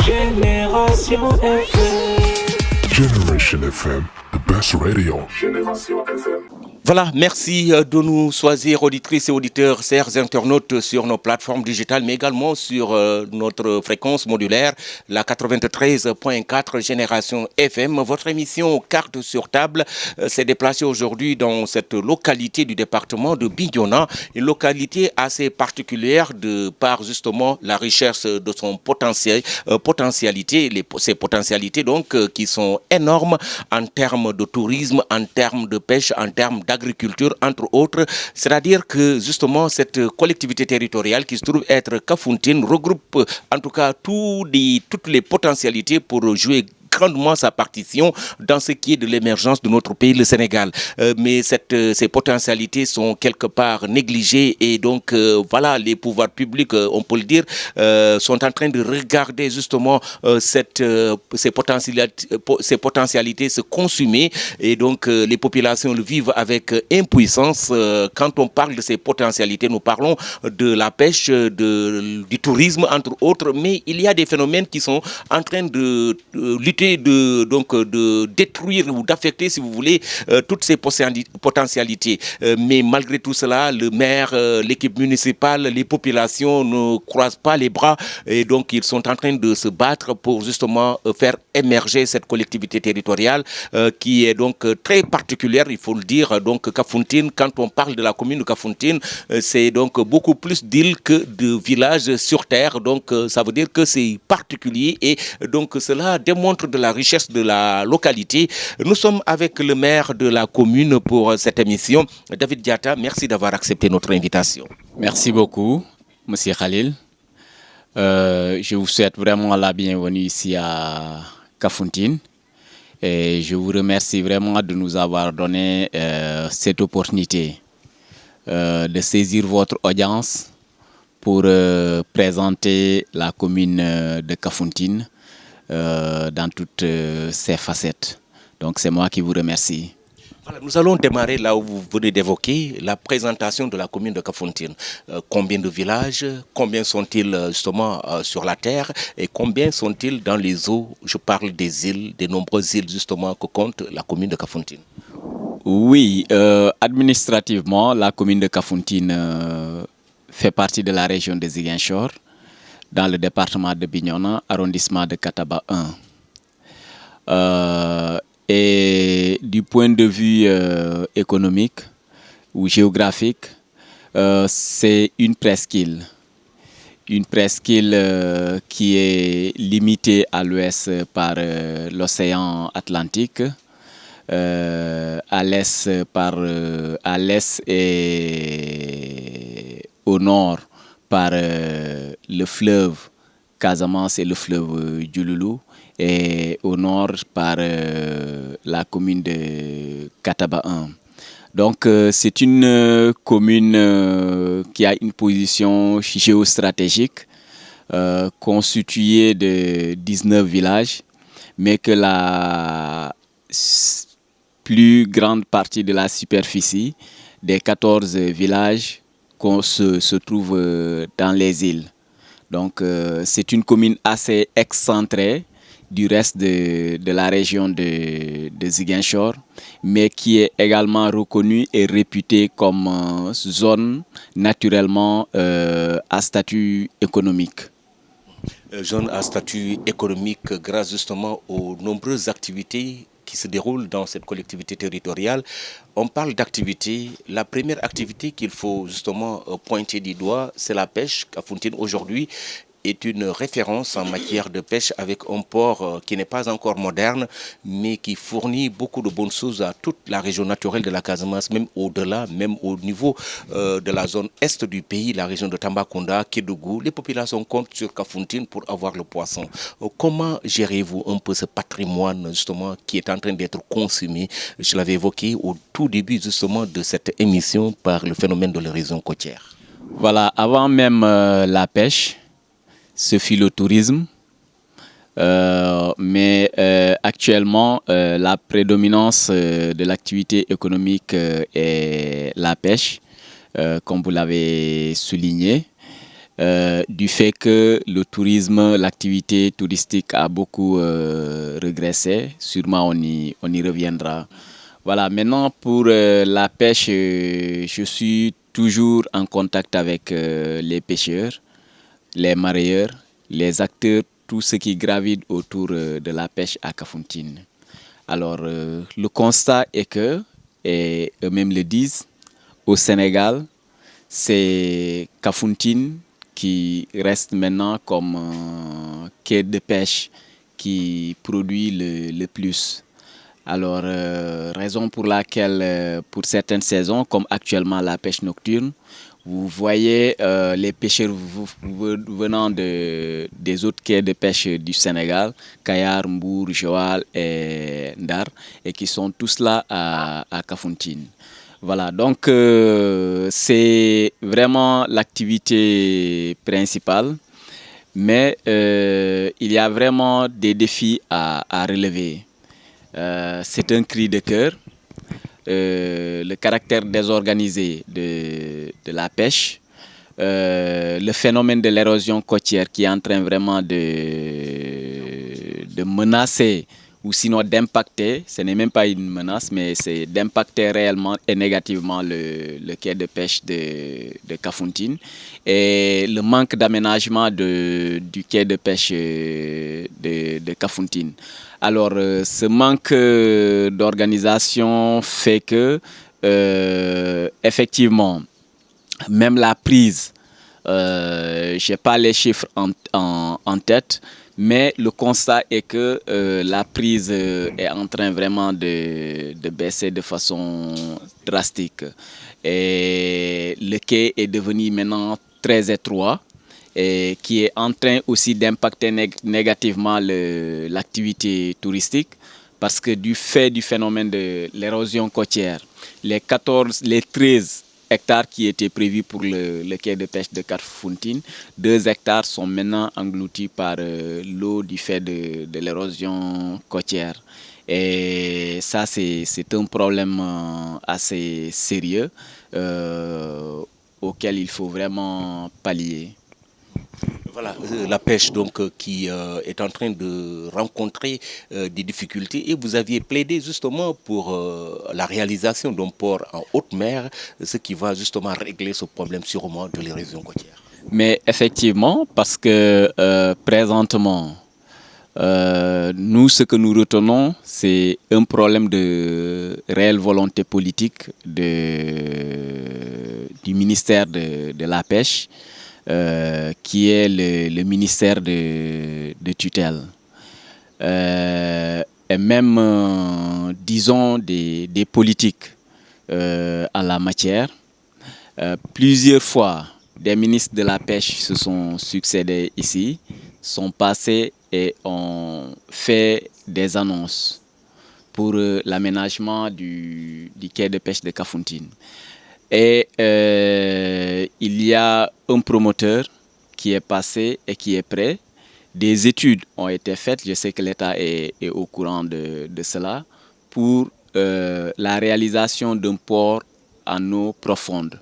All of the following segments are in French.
Génération FM. Generation FM, the best radio. Génération FM. Voilà, merci de nous choisir, auditrices et auditeurs, chers internautes, sur nos plateformes digitales, mais également sur notre fréquence modulaire, la 93.4 Génération FM. Votre émission Carte sur table s'est déplacée aujourd'hui dans cette localité du département de Bignona, une localité assez particulière de par justement la richesse de son potentialité, ces potentialités donc qui sont énormes en termes de tourisme, en termes de pêche, en termes d'agriculture, entre autres. C'est-à-dire que justement cette collectivité territoriale qui se trouve être Kafountine regroupe en tout cas toutes les potentialités pour jouer grandement sa partition dans ce qui est de l'émergence de notre pays, le Sénégal. Mais ces potentialités sont quelque part négligées et donc voilà, les pouvoirs publics, on peut le dire, sont en train de regarder justement ces potentialités se consumer et donc les populations le vivent avec impuissance. Quand on parle de ces potentialités, nous parlons de la pêche, du tourisme, entre autres, mais il y a des phénomènes qui sont en train de lutter de détruire ou d'affecter, si vous voulez, toutes ces potentialités. Mais malgré tout cela, le maire, l'équipe municipale, les populations ne croisent pas les bras et donc ils sont en train de se battre pour justement faire émerger cette collectivité territoriale qui est donc très particulière, il faut le dire. Donc Kafountine, quand on parle de la commune de Kafountine, c'est donc beaucoup plus d'îles que de villages sur terre. Donc ça veut dire que c'est particulier et donc cela démontre de la richesse de la localité. Nous sommes avec le maire de la commune pour cette émission. David Diatta, merci d'avoir accepté notre invitation. Merci beaucoup, Monsieur Khalil. Je vous souhaite vraiment la bienvenue ici à Kafountine. Et je vous remercie vraiment de nous avoir donné cette opportunité de saisir votre audience pour présenter la commune de Kafountine dans toutes ses facettes. Donc c'est moi qui vous remercie. Voilà, nous allons démarrer là où vous venez d'évoquer la présentation de la commune de Kafountine. Combien de villages, combien sont-ils justement sur la terre et combien sont-ils dans les eaux? Je parle des îles, des nombreuses îles justement que compte la commune de Kafountine. Oui, administrativement, la commune de Kafountine fait partie de la région de Ziguinchor, dans le département de Bignona, arrondissement de Kataba 1. Et du point de vue économique ou géographique, c'est une presqu'île. Une presqu'île qui est limitée à l'ouest par l'océan Atlantique, à l'est et au nord par le fleuve Casamance et le fleuve Djouloulou, et au nord par la commune de Kataba 1. Donc c'est une commune qui a une position géostratégique constituée de 19 villages, mais que la plus grande partie de la superficie des 14 villages se trouve dans les îles. Donc c'est une commune assez excentrée du reste de la région de Ziguinchor, mais qui est également reconnue et réputée comme zone naturellement à statut économique. Zone à statut économique grâce justement aux nombreuses activités qui se déroulent dans cette collectivité territoriale. On parle d'activités. La première activité qu'il faut justement pointer du doigt, c'est la pêche. Kafountine aujourd'hui est une référence en matière de pêche avec un port qui n'est pas encore moderne, mais qui fournit beaucoup de bonnes choses à toute la région naturelle de la Casamance, même au-delà, même au niveau de la zone est du pays, la région de Tambacounda, Kédougou. Les populations comptent sur Kafountine pour avoir le poisson. Comment gérez-vous un peu ce patrimoine justement qui est en train d'être consumé? Je l'avais évoqué au tout début justement de cette émission par le phénomène de l'érosion côtière. Voilà, avant même la pêche, ce fut le tourisme, mais actuellement la prédominance de l'activité économique est la pêche, comme vous l'avez souligné. du fait que le tourisme, l'activité touristique a beaucoup régressé. Sûrement, on y reviendra. Voilà, maintenant pour la pêche, je suis toujours en contact avec les pêcheurs, les mareyeurs, les acteurs, tout ce qui gravite autour de la pêche à Kafountine. Alors, le constat est que, et eux-mêmes le disent, au Sénégal, c'est Kafountine qui reste maintenant comme quai de pêche qui produit le plus. Alors, raison pour laquelle, pour certaines saisons, comme actuellement la pêche nocturne, vous voyez les pêcheurs venant des autres quais de pêche du Sénégal, Kayar, Mbour, Joal et Ndar, et qui sont tous là à Kafountine. Voilà, donc c'est vraiment l'activité principale, mais il y a vraiment des défis à relever. C'est un cri de cœur. Le caractère désorganisé de la pêche, le phénomène de l'érosion côtière qui est en train vraiment de menacer ou sinon d'impacter, ce n'est même pas une menace, mais c'est d'impacter réellement et négativement le quai de pêche de Kafountine et le manque d'aménagement du quai de pêche de Kafountine. Alors, ce manque d'organisation fait que, effectivement, même la prise, je n'ai pas les chiffres en tête, mais le constat est que la prise est en train vraiment de baisser de façon drastique. Et le quai est devenu maintenant très étroit et qui est en train aussi d'impacter négativement l'activité touristique parce que du fait du phénomène de l'érosion côtière, les 13 hectares qui étaient prévus pour le quai de pêche de Kafountine, 2 hectares sont maintenant engloutis par l'eau du fait de l'érosion côtière. Et ça, c'est un problème assez sérieux auquel il faut vraiment pallier. Voilà, la pêche donc qui est en train de rencontrer des difficultés et vous aviez plaidé justement pour la réalisation d'un port en haute mer, ce qui va justement régler ce problème sûrement de l'érosion côtière. Mais effectivement, parce que présentement, nous, ce que nous retenons, c'est un problème de réelle volonté politique du ministère de la Pêche, qui est le ministère de tutelle. Et même, disons, des politiques en la matière. Plusieurs fois, des ministres de la Pêche se sont succédés ici, sont passés et ont fait des annonces pour l'aménagement du quai de pêche de Kafountine. Et il y a un promoteur qui est passé et qui est prêt. Des études ont été faites, je sais que l'État est au courant de cela, pour la réalisation d'un port en eau profonde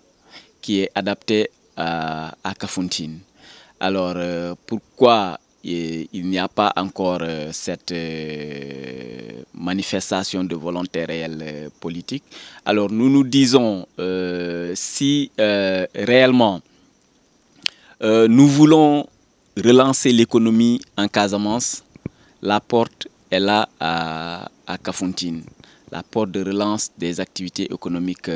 qui est adapté à Kafountine. Alors, pourquoi il n'y a pas encore cette manifestation de volonté réelle politique? Alors, nous nous disons, si réellement nous voulons relancer l'économie en Casamance, la porte est là à Kafountine. La porte de relance des activités économiques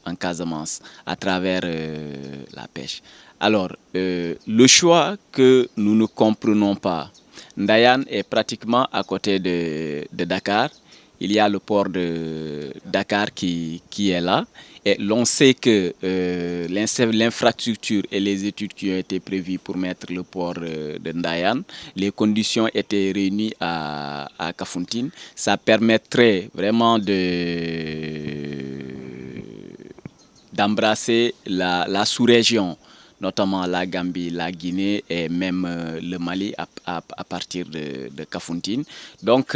en Casamance à travers la pêche. Alors, le choix que nous ne comprenons pas, Ndayane est pratiquement à côté de Dakar. Il y a le port de Dakar qui est là. Et l'on sait que l'infrastructure et les études qui ont été prévues pour mettre le port de Ndayane, les conditions étaient réunies à Kafountine. Ça permettrait vraiment d'embrasser la sous-région notamment la Gambie, la Guinée et même le Mali à partir de Kafountine. Donc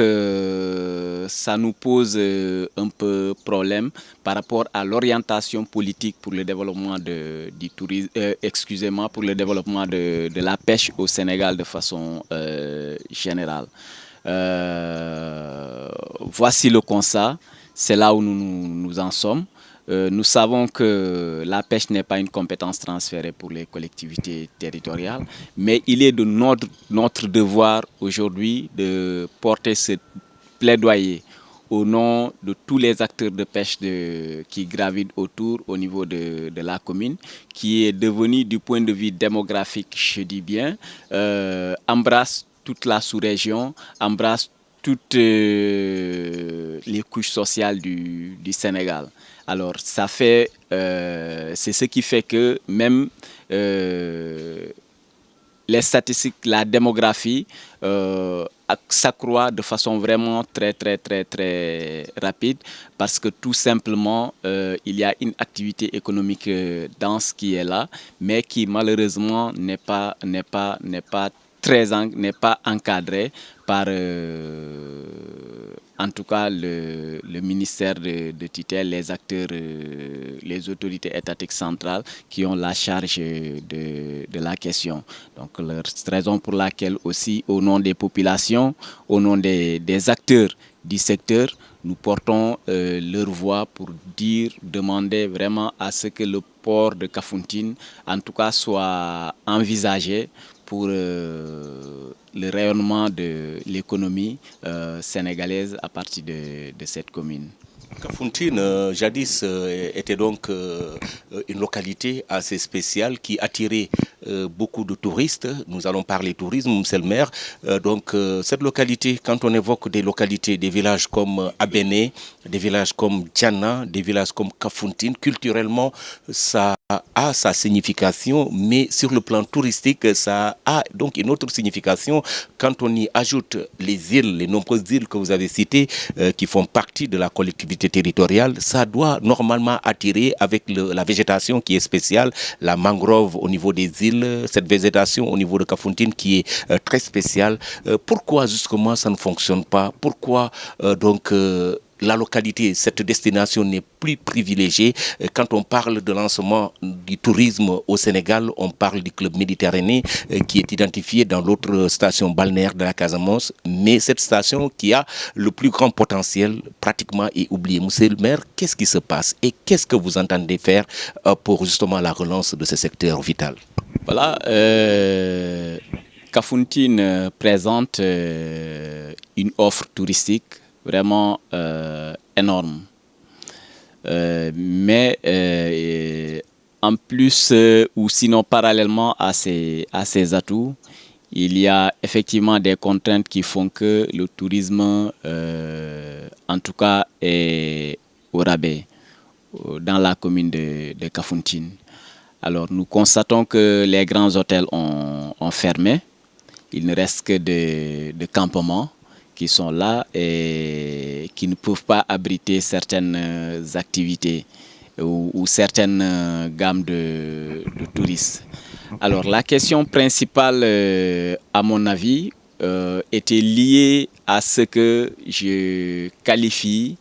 ça nous pose un peu problème par rapport à l'orientation politique pour le développement du tourisme, excusez-moi, pour le développement de la pêche au Sénégal de façon générale. Voici le constat, c'est là où nous en sommes. Nous savons que la pêche n'est pas une compétence transférée pour les collectivités territoriales, mais il est de notre devoir aujourd'hui de porter ce plaidoyer au nom de tous les acteurs de pêche qui gravitent autour au niveau de la commune, qui est devenu du point de vue démographique, je dis bien, embrasse toute la sous-région, embrasse toutes les couches sociales du Sénégal. Alors, ça fait, c'est ce qui fait que même les statistiques, la démographie s'accroît de façon vraiment très rapide parce que tout simplement, il y a une activité économique dense qui est là, mais qui malheureusement n'est pas encadré par en tout cas le ministère de tutelle, les acteurs, les autorités étatiques centrales qui ont la charge de la question. Donc, raison pour laquelle aussi, au nom des populations, au nom des acteurs du secteur, nous portons leur voix pour demander vraiment à ce que le port de Kafountine, en tout cas, soit envisagé pour le rayonnement de l'économie sénégalaise à partir de cette commune. Kafountine, jadis, était donc une localité assez spéciale qui attirait beaucoup de touristes. Nous allons parler tourisme, monsieur le maire. Cette localité, quand on évoque des localités, des villages comme Abéné, des villages comme Diana, des villages comme Kafountine, culturellement, ça a sa signification, mais sur le plan touristique, ça a donc une autre signification quand on y ajoute les îles, les nombreuses îles que vous avez citées, qui font partie de la collectivité territoriale. Ça doit normalement attirer avec la végétation qui est spéciale, la mangrove au niveau des îles, cette végétation au niveau de Kafountine qui est très spéciale. Pourquoi justement ça ne fonctionne pas? Pourquoi la localité, cette destination n'est plus privilégiée? Quand on parle de lancement du tourisme au Sénégal, on parle du club méditerranéen qui est identifié dans l'autre station balnéaire de la Casamance, mais cette station qui a le plus grand potentiel pratiquement est oubliée. Monsieur le maire, qu'est-ce qui se passe et qu'est-ce que vous entendez faire pour justement la relance de ce secteur vital? Voilà, Kafountine présente une offre touristique vraiment énorme. Mais en plus, ou sinon parallèlement à ces atouts, il y a effectivement des contraintes qui font que le tourisme, en tout cas, est au rabais dans la commune de Kafountine. Alors, nous constatons que les grands hôtels ont fermé. Il ne reste que de campements qui sont là et qui ne peuvent pas abriter certaines activités ou certaines gammes de touristes. Alors la question principale, à mon avis, était liée à ce que je qualifie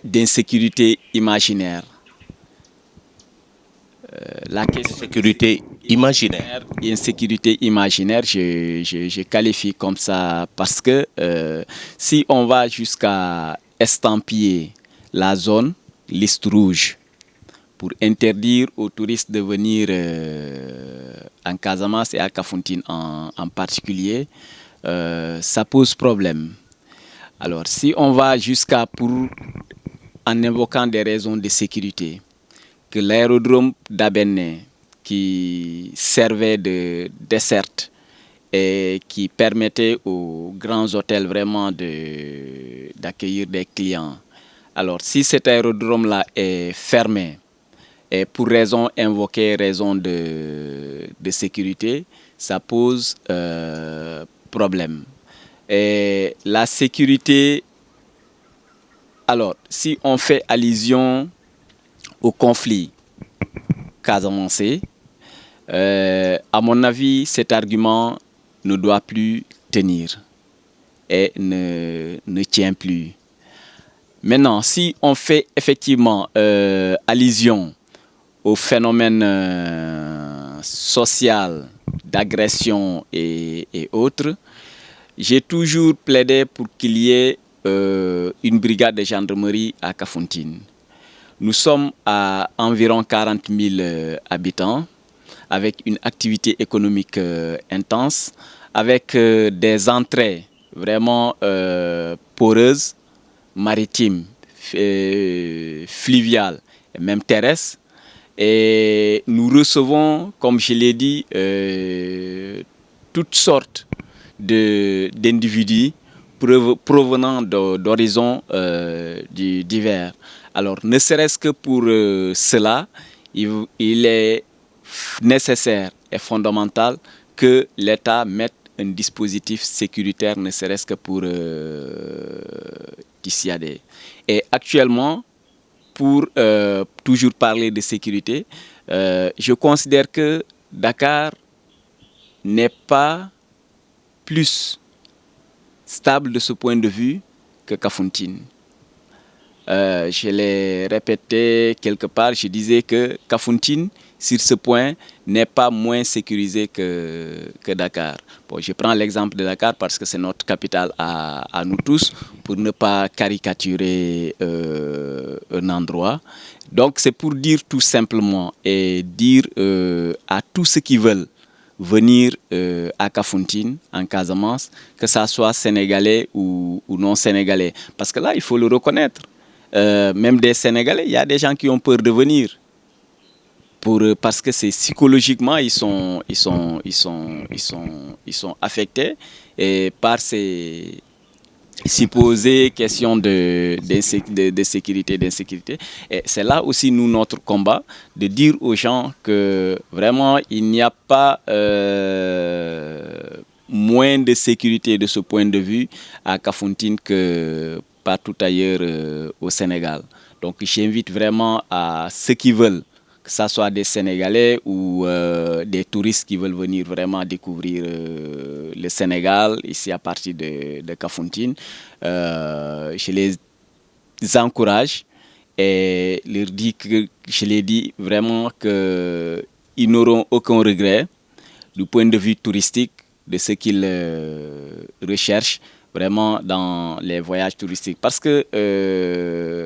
d'insécurité imaginaire. La question sécurité imaginaire. Insécurité imaginaire, je qualifie comme ça parce que si on va jusqu'à estampiller la zone liste rouge pour interdire aux touristes de venir en Casamance et à Kafountine en particulier, ça pose problème. Alors si on va jusqu'à en invoquant des raisons de sécurité, que l'aérodrome d'Abéné, qui servait de desserte et qui permettait aux grands hôtels vraiment d'accueillir des clients. Alors, si cet aérodrome-là est fermé, et pour raison invoquée, raison de sécurité, ça pose problème. Et la sécurité, alors, si on fait allusion au conflit casamançais, à mon avis, cet argument ne doit plus tenir et ne tient plus. Maintenant, si on fait effectivement allusion au phénomène social d'agression et autres, j'ai toujours plaidé pour qu'il y ait une brigade de gendarmerie à Kafountine. Nous sommes à environ 40 000 habitants, avec une activité économique intense, avec des entrées vraiment poreuses, maritimes, fluviales et même terrestres. Et nous recevons, comme je l'ai dit, toutes sortes d'individus provenant d'horizons divers. Alors, ne serait-ce que pour cela, il est nécessaire et fondamental que l'État mette un dispositif sécuritaire, ne serait-ce que pour dissuader. Et actuellement, pour toujours parler de sécurité, je considère que Dakar n'est pas plus stable de ce point de vue que Kafountine. Je l'ai répété quelque part, je disais que Kafountine, sur ce point, n'est pas moins sécurisé que Dakar. Bon, je prends l'exemple de Dakar parce que c'est notre capitale à nous tous, pour ne pas caricaturer un endroit. Donc c'est pour dire tout simplement et dire à tous ceux qui veulent venir à Kafountine, en Casamance, que ça soit sénégalais ou non sénégalais. Parce que là, il faut le reconnaître. Même des Sénégalais, il y a des gens qui ont peur de venir. Parce que c'est psychologiquement, ils sont affectés et par ces supposées questions de sécurité, d'insécurité. Et c'est là aussi notre combat, de dire aux gens que vraiment il n'y a pas moins de sécurité de ce point de vue à Kafountine que partout ailleurs au Sénégal. Donc j'invite vraiment à ceux qui veulent, que ce soit des Sénégalais ou des touristes qui veulent venir vraiment découvrir le Sénégal, ici à partir de Kafountine, je les encourage et leur dis que, je les dis vraiment qu'ils n'auront aucun regret du point de vue touristique de ce qu'ils recherchent vraiment dans les voyages touristiques. Parce que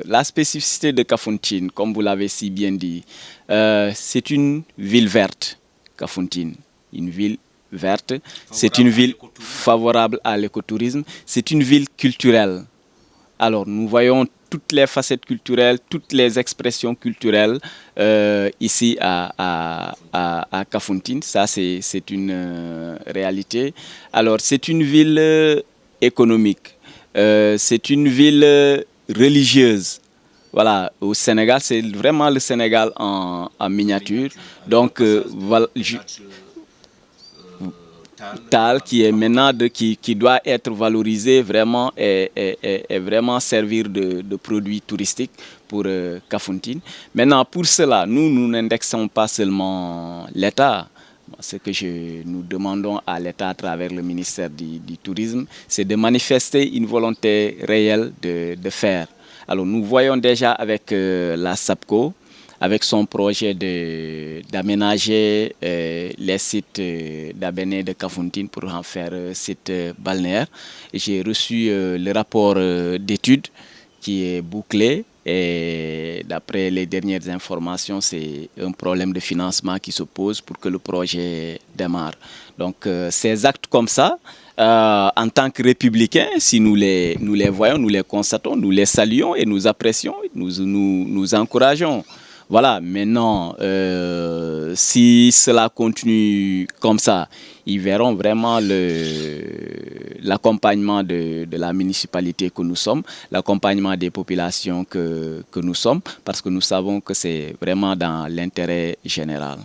la spécificité de Kafountine, comme vous l'avez si bien dit, c'est une ville verte, Kafountine, une ville verte, c'est une ville favorable à l'écotourisme, c'est une ville culturelle. Alors nous voyons toutes les facettes culturelles, toutes les expressions culturelles ici à Kafountine, ça c'est une réalité. Alors c'est une ville économique, c'est une ville religieuse. Voilà, au Sénégal, c'est vraiment le Sénégal en miniature. Donc, voilà, Tal qui est maintenant qui doit être valorisé vraiment et vraiment servir de produit touristique pour Kafountine. Maintenant, pour cela, nous n'indexons pas seulement l'État. Ce que nous demandons à l'État à travers le ministère du Tourisme, c'est de manifester une volonté réelle de faire. Alors nous voyons déjà avec la SAPCO, avec son projet d'aménager les sites d'Abéné de Kafountine pour en faire site balnéaire. J'ai reçu le rapport d'études qui est bouclé et d'après les dernières informations, c'est un problème de financement qui se pose pour que le projet démarre. Donc ces actes comme ça, en tant que républicains, si nous les voyons, nous les constatons, nous les saluons et nous apprécions, nous encourageons. Voilà, maintenant, si cela continue comme ça, ils verront vraiment l'accompagnement de la municipalité que nous sommes, l'accompagnement des populations que nous sommes, parce que nous savons que c'est vraiment dans l'intérêt général.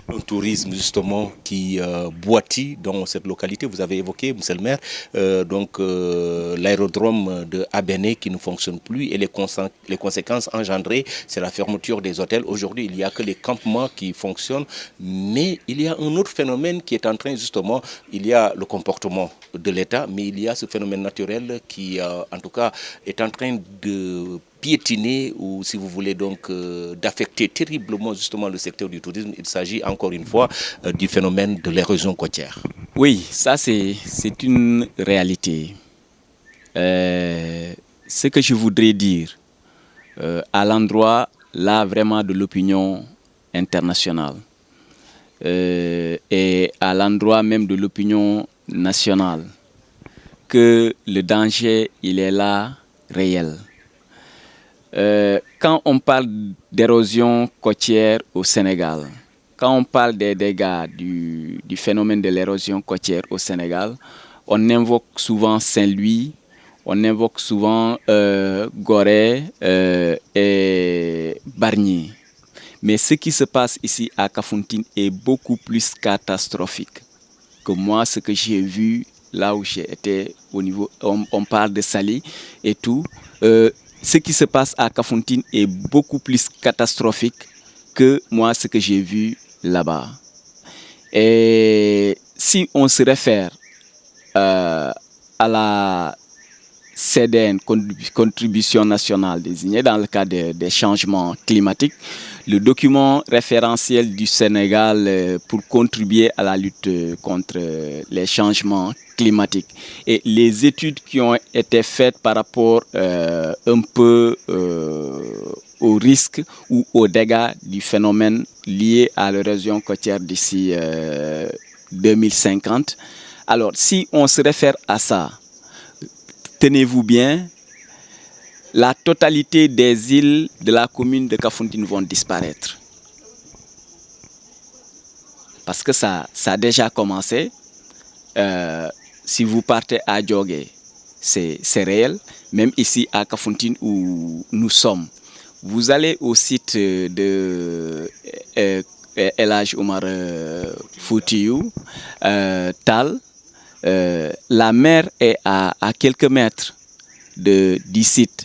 Un tourisme justement qui boitit dans cette localité. Vous avez évoqué, monsieur le maire, l'aérodrome de Abéné qui ne fonctionne plus et les conséquences engendrées, c'est la fermeture des hôtels. Aujourd'hui, il n'y a que les campements qui fonctionnent, mais il y a un autre phénomène qui est en train justement, il y a le comportement de l'État, mais il y a ce phénomène naturel qui, en tout cas, est en train de piétiner ou si vous voulez donc d'affecter terriblement justement le secteur du tourisme. Il s'agit encore une fois du phénomène de l'érosion côtière. Oui, ça c'est une réalité. Ce que je voudrais dire à l'endroit là vraiment de l'opinion internationale et à l'endroit même de l'opinion nationale, que le danger il est là réel. Quand on parle d'érosion côtière au Sénégal, quand on parle des dégâts du phénomène de l'érosion côtière au Sénégal, on invoque souvent Saint-Louis, on invoque souvent Gorée et Bargny. Mais ce qui se passe ici à Kafountine est beaucoup plus catastrophique que moi, ce que j'ai vu là où j'ai été au niveau, on parle de Saly et tout. Ce qui se passe à Kafountine est beaucoup plus catastrophique que moi, ce que j'ai vu là-bas. Et si on se réfère à la CDN, Contribution nationale désignée dans le cadre des changements climatiques, le document référentiel du Sénégal pour contribuer à la lutte contre les changements climatiques. Et les études qui ont été faites par rapport un peu aux risques ou aux dégâts du phénomène lié à l'érosion côtière d'ici 2050. Alors, si on se réfère à ça, tenez-vous bien, la totalité des îles de la commune de Kafountine vont disparaître. Parce que ça a déjà commencé. Si vous partez à Djogé, c'est réel. Même ici à Kafountine où nous sommes. Vous allez au site de El Hadj Omar Foutiyou, Tal. La mer est à quelques mètres du site.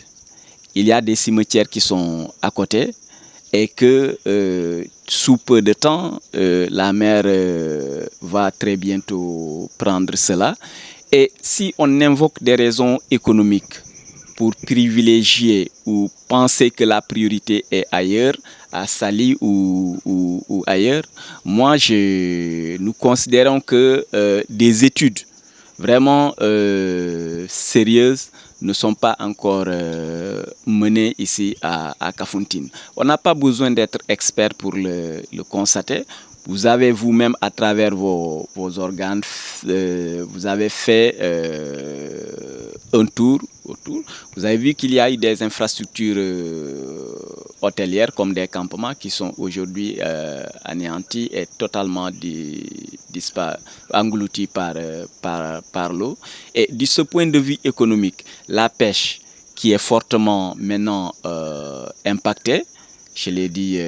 Il y a des cimetières qui sont à côté et que sous peu de temps, la mer va très bientôt prendre cela. Et si on invoque des raisons économiques pour privilégier ou penser que la priorité est ailleurs, à Saly ou ailleurs, nous considérons que des études vraiment sérieuses ne sont pas encore menées ici à Kafountine. On n'a pas besoin d'être expert pour le constater. Vous avez vous-même, à travers vos organes, vous avez fait un tour autour. Vous avez vu qu'il y a eu des infrastructures hôtelières comme des campements qui sont aujourd'hui anéantis et totalement engloutis par l'eau. Et de ce point de vue économique, la pêche qui est fortement maintenant impactée, je l'ai dit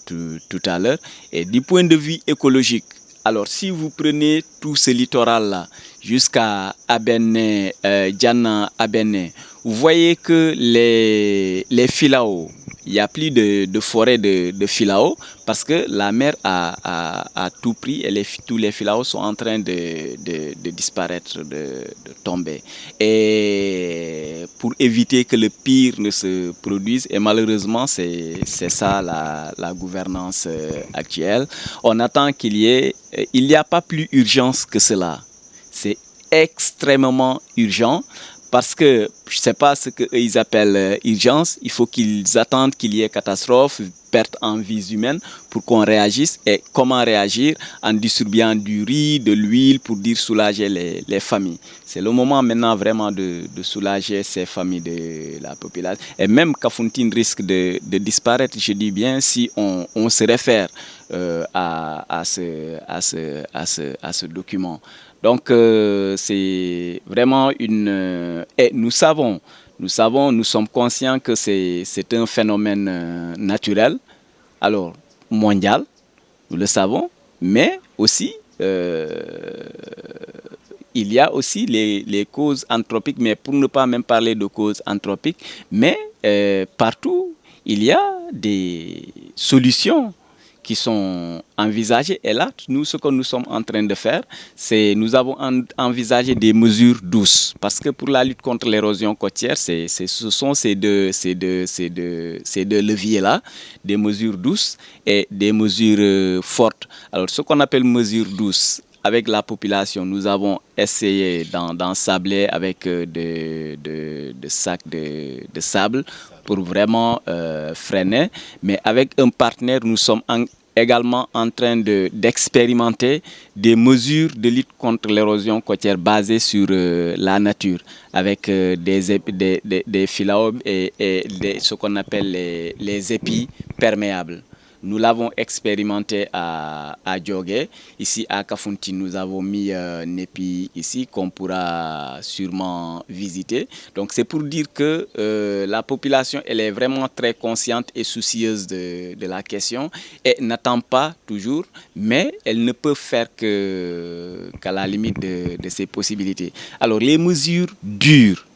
tout à l'heure, et du point de vue écologique, alors si vous prenez tout ce littoral-là jusqu'à Abéné, Djana, Abéné, vous voyez que les filaos, il n'y a plus de forêt de filaos parce que la mer a tout pris et tous les filaos sont en train de disparaître, de tomber. Et pour éviter que le pire ne se produise, et malheureusement c'est ça la gouvernance actuelle, on attend il n'y a pas plus urgence que cela. C'est extrêmement urgent. Parce que je ne sais pas ce qu'ils appellent urgence, il faut qu'ils attendent qu'il y ait catastrophe, perte en vies humaines pour qu'on réagisse. Et comment réagir? En distribuant du riz, de l'huile pour dire soulager les familles. C'est le moment maintenant vraiment de soulager ces familles de la population. Et même Kafountine risque de disparaître, je dis bien, si on se réfère à ce document. Donc c'est vraiment et nous sommes conscients que c'est un phénomène naturel, alors mondial, nous le savons, mais aussi il y a aussi les causes anthropiques, mais pour ne pas même parler de causes anthropiques, mais partout, il y a des solutions qui sont envisagées. Et là, nous, ce que nous sommes en train de faire, c'est nous avons envisagé des mesures douces. Parce que pour la lutte contre l'érosion côtière, ce sont ces deux leviers-là, des mesures douces et des mesures fortes. Alors, ce qu'on appelle mesures douces, avec la population, nous avons essayé d'ensabler avec des sacs de sable pour vraiment freiner. Mais avec un partenaire, nous sommes également en train d'expérimenter des mesures de lutte contre l'érosion côtière basées sur la nature, avec des phyllomes et ce qu'on appelle les épis perméables. Nous l'avons expérimenté à Djogé. Ici à Kafountine, nous avons mis un épi ici qu'on pourra sûrement visiter. Donc c'est pour dire que la population, elle est vraiment très consciente et soucieuse de la question et n'attend pas toujours, mais elle ne peut faire qu'à la limite de ses possibilités. Alors les mesures dures.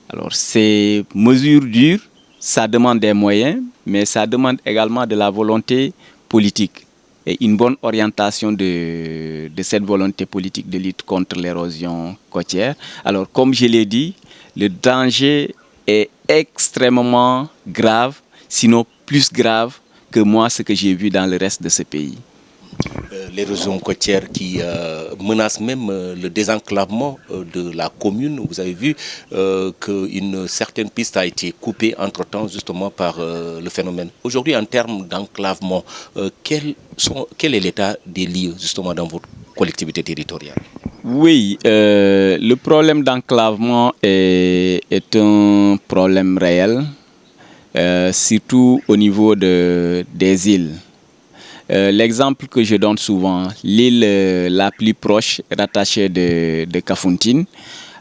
Alors ces mesures dures, ça demande des moyens, mais ça demande également de la volonté politique et une bonne orientation de cette volonté politique de lutte contre l'érosion côtière. Alors, comme je l'ai dit, le danger est extrêmement grave, sinon plus grave que moi, ce que j'ai vu dans le reste de ce pays. L'érosion côtière qui menace même le désenclavement de la commune. Vous avez vu qu'une certaine piste a été coupée entre-temps justement par le phénomène. Aujourd'hui, en termes d'enclavement, quel est l'état des lieux justement dans votre collectivité territoriale? Oui, le problème d'enclavement est un problème réel, surtout au niveau des îles. L'exemple que je donne souvent, l'île la plus proche rattachée de Kafountine.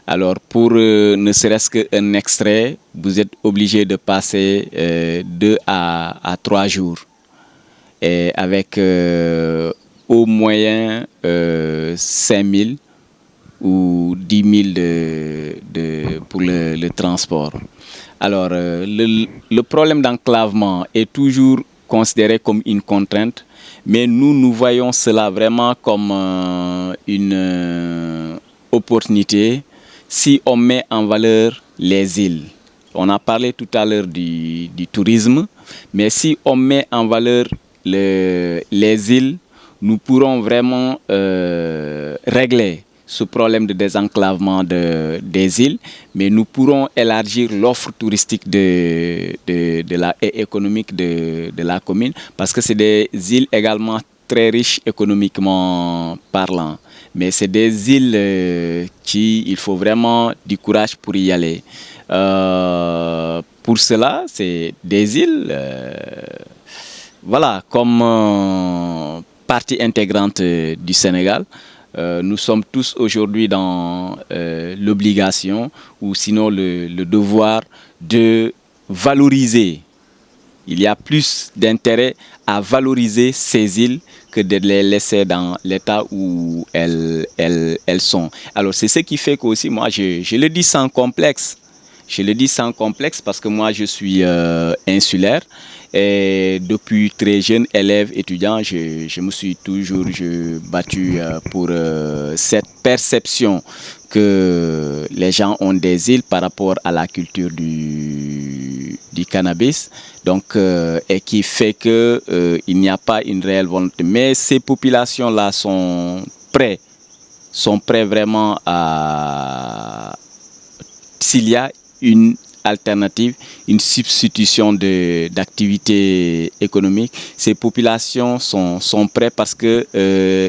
Alors pour ne serait-ce qu'un extrait, vous êtes obligé de passer 2 à 3 jours. Et avec au moyen 5 000 ou 10 000 pour le transport. Alors le problème d'enclavement est toujours considéré comme une contrainte. Mais nous voyons cela vraiment comme une opportunité si on met en valeur les îles. On a parlé tout à l'heure du tourisme, mais si on met en valeur les îles, nous pourrons vraiment régler ce problème de désenclavement des îles, mais nous pourrons élargir l'offre touristique et économique de la commune, parce que c'est des îles également très riches économiquement parlant. Mais c'est des îles il faut vraiment du courage pour y aller. Pour cela, c'est des îles, voilà, comme partie intégrante du Sénégal. Nous sommes tous aujourd'hui dans l'obligation ou sinon le devoir de valoriser. Il y a plus d'intérêt à valoriser ces îles que de les laisser dans l'état où elles sont. Alors c'est ce qui fait qu'aussi moi je le dis sans complexe. Je le dis sans complexe parce que moi je suis insulaire. Et depuis très jeune élève étudiant, je me suis toujours battu pour cette perception que les gens ont des îles par rapport à la culture du cannabis, donc et qui fait que il n'y a pas une réelle volonté. Mais ces populations-là sont prêts vraiment à, s'il y a une alternative, une substitution d'activités économiques, ces populations sont prêtes parce que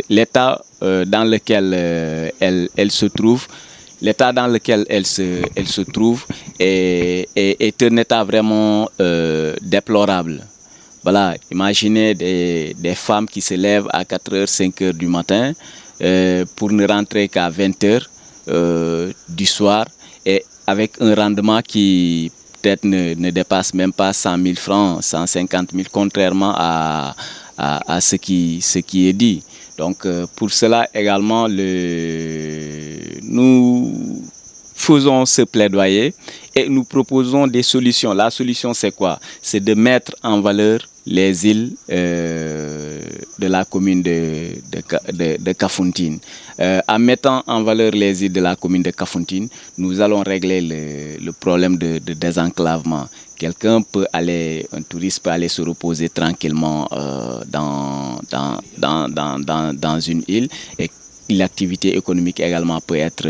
l'état dans lequel elles se trouvent, l'état dans lequel elles se trouvent est un état vraiment déplorable. Voilà, imaginez des femmes qui se lèvent à 4h, 5h du matin pour ne rentrer qu'à 20h du soir, et avec un rendement qui peut-être ne dépasse même pas 100 000 francs, 150 000, contrairement à à ce qui est dit. Donc pour cela également, nous faisons ce plaidoyer et nous proposons des solutions. La solution, c'est quoi? C'est de mettre en valeur les îles de la commune de Kafountine. En mettant en valeur les îles de la commune de Kafountine, nous allons régler le problème de désenclavement. Un touriste peut aller se reposer tranquillement dans une île et l'activité économique également peut être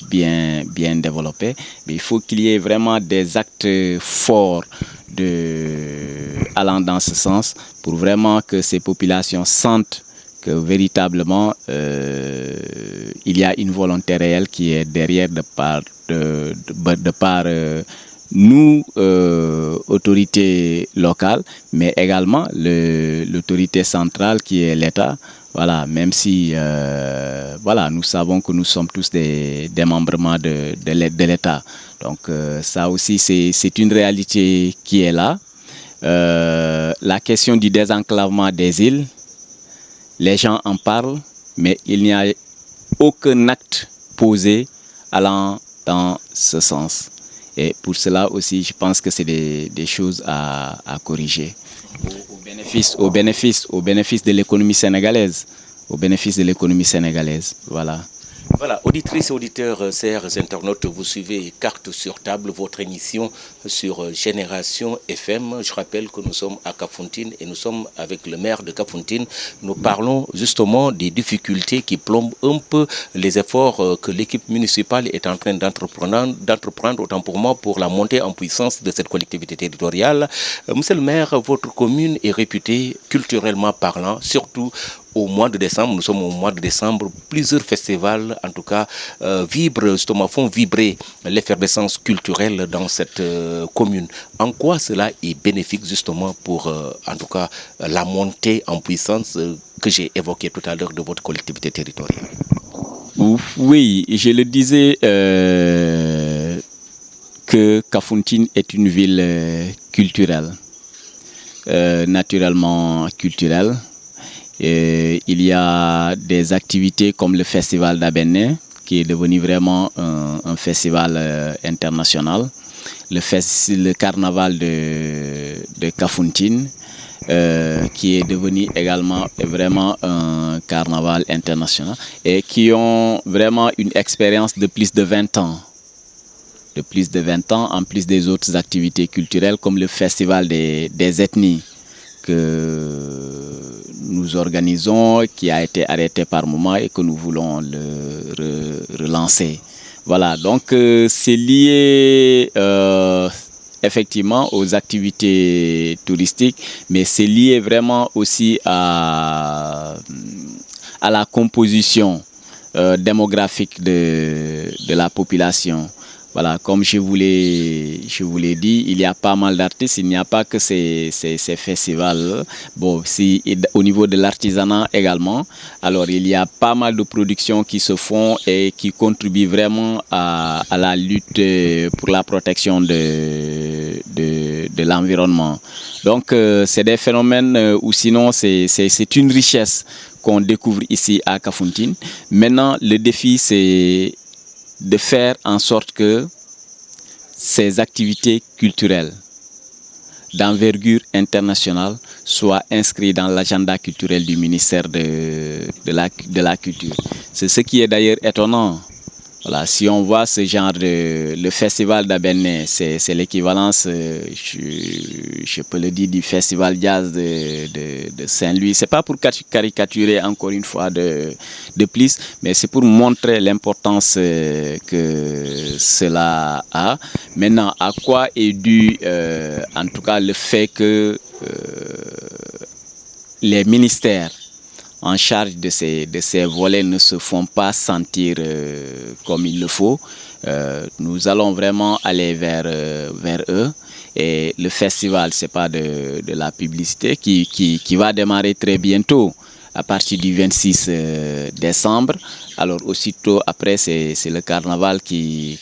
bien développée. Mais il faut qu'il y ait vraiment des actes forts allant dans ce sens pour vraiment que ces populations sentent que véritablement il y a une volonté réelle qui est derrière de par nous, autorités locales, mais également l'autorité centrale qui est l'État. Voilà, même si nous savons que nous sommes tous des démembrements de l'État. Donc ça aussi, c'est une réalité qui est là. La question du désenclavement des îles, les gens en parlent, mais il n'y a aucun acte posé allant dans ce sens. Et pour cela aussi, je pense que c'est des choses à corriger au bénéfice de l'économie sénégalaise. Voilà. Voilà, auditrices et auditeurs, chers internautes, vous suivez Carte sur table, votre émission sur Génération FM. Je rappelle que nous sommes à Kafountine et nous sommes avec le maire de Kafountine. Nous parlons justement des difficultés qui plombent un peu les efforts que l'équipe municipale est en train d'entreprendre, autant pour moi, pour la montée en puissance de cette collectivité territoriale. Monsieur le maire, votre commune est réputée culturellement parlant, surtout au mois de décembre. Nous sommes au mois de décembre, plusieurs festivals en tout cas font vibrer l'effervescence culturelle dans cette commune. En quoi cela est bénéfique justement pour en tout cas la montée en puissance que j'ai évoquée tout à l'heure de votre collectivité territoriale? Oui, je le disais que Kafountine est une ville culturelle, naturellement culturelle. Il y a des activités comme le festival d'Abéné, qui est devenu vraiment un festival international. Le carnaval de Kafountine, qui est devenu également vraiment un carnaval international et qui ont vraiment une expérience de plus de 20 ans. En plus des autres activités culturelles comme le festival des ethnies que nous organisons, qui a été arrêté par moment et que nous voulons le relancer. Voilà, donc c'est lié effectivement aux activités touristiques, mais c'est lié vraiment aussi à la composition démographique de la population. Voilà, comme je vous l'ai dit, il y a pas mal d'artistes, il n'y a pas que ces festivals. Bon, au niveau de l'artisanat également, alors il y a pas mal de productions qui se font et qui contribuent vraiment à la lutte pour la protection de l'environnement. Donc c'est des phénomènes ou sinon c'est une richesse qu'on découvre ici à Kafountine. Maintenant, le défi c'est de faire en sorte que ces activités culturelles d'envergure internationale soient inscrites dans l'agenda culturel du ministère de la Culture. C'est ce qui est d'ailleurs étonnant. Voilà, si on voit ce genre le festival d'Abéné, c'est l'équivalence, je peux le dire, du festival jazz de Saint-Louis. C'est pas pour caricaturer encore une fois de plus, mais c'est pour montrer l'importance que cela a. Maintenant, à quoi est dû, en tout cas, le fait que les ministères en charge de ces volets ne se font pas sentir comme il le faut. Nous allons vraiment aller vers eux. Et le festival, ce n'est pas de la publicité qui va démarrer très bientôt à partir du 26 décembre. Alors aussitôt après, c'est le carnaval qui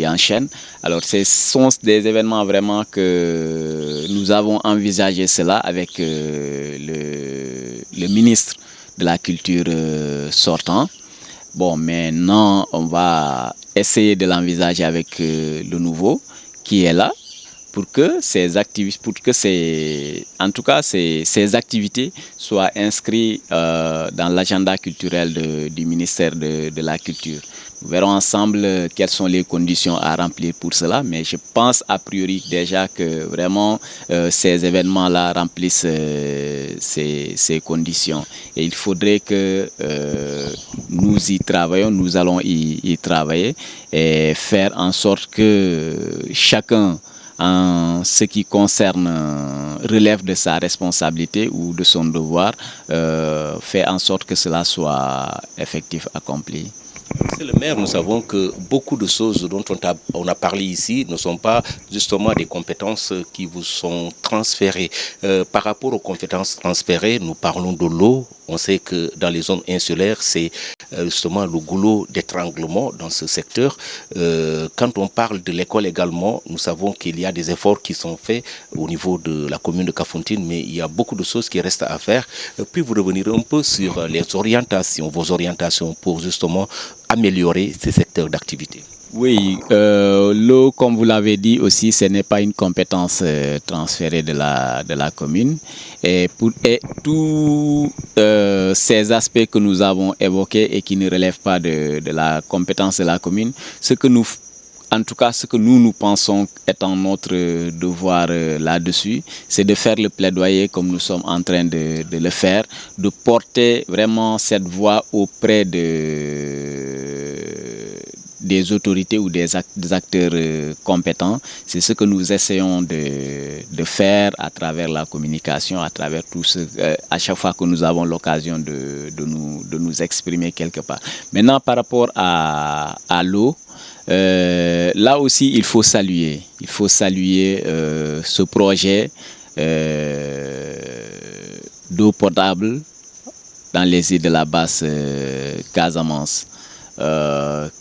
enchaîne. Alors ce sont des événements vraiment que nous avons envisagé cela avec le ministre de la Culture sortant. Bon, maintenant, on va essayer de l'envisager avec le nouveau qui est là pour que ces activités soient inscrites dans l'agenda culturel du ministère de la Culture. Nous verrons ensemble quelles sont les conditions à remplir pour cela, mais je pense a priori déjà que vraiment ces événements-là remplissent ces conditions. Et il faudrait que nous y travaillons, nous allons y travailler et faire en sorte que chacun, en ce qui concerne relève de sa responsabilité ou de son devoir, fait en sorte que cela soit effectif, accompli. Monsieur le maire, nous savons que beaucoup de choses dont on a parlé ici ne sont pas justement des compétences qui vous sont transférées. Par rapport aux compétences transférées, nous parlons de l'eau. On sait que dans les zones insulaires, c'est justement le goulot d'étranglement dans ce secteur. Quand on parle de l'école également, nous savons qu'il y a des efforts qui sont faits au niveau de la commune de Kafountine, mais il y a beaucoup de choses qui restent à faire. Puis-vous revenir un peu sur les orientations, vos orientations pour justement améliorer ces secteurs d'activité? Oui, l'eau, comme vous l'avez dit aussi, ce n'est pas une compétence transférée de la commune. Et tous ces aspects que nous avons évoqués et qui ne relèvent pas de la compétence de la commune, en tout cas, ce que nous pensons étant notre devoir là-dessus, c'est de faire le plaidoyer comme nous sommes en train de le faire, de porter vraiment cette voix auprès des autorités ou des acteurs compétents. C'est ce que nous essayons de faire à travers la communication, à travers tout ce, à chaque fois que nous avons l'occasion de nous exprimer quelque part. Maintenant, par rapport à l'eau, là aussi, il faut saluer ce projet d'eau potable dans les îles de la basse Casamance,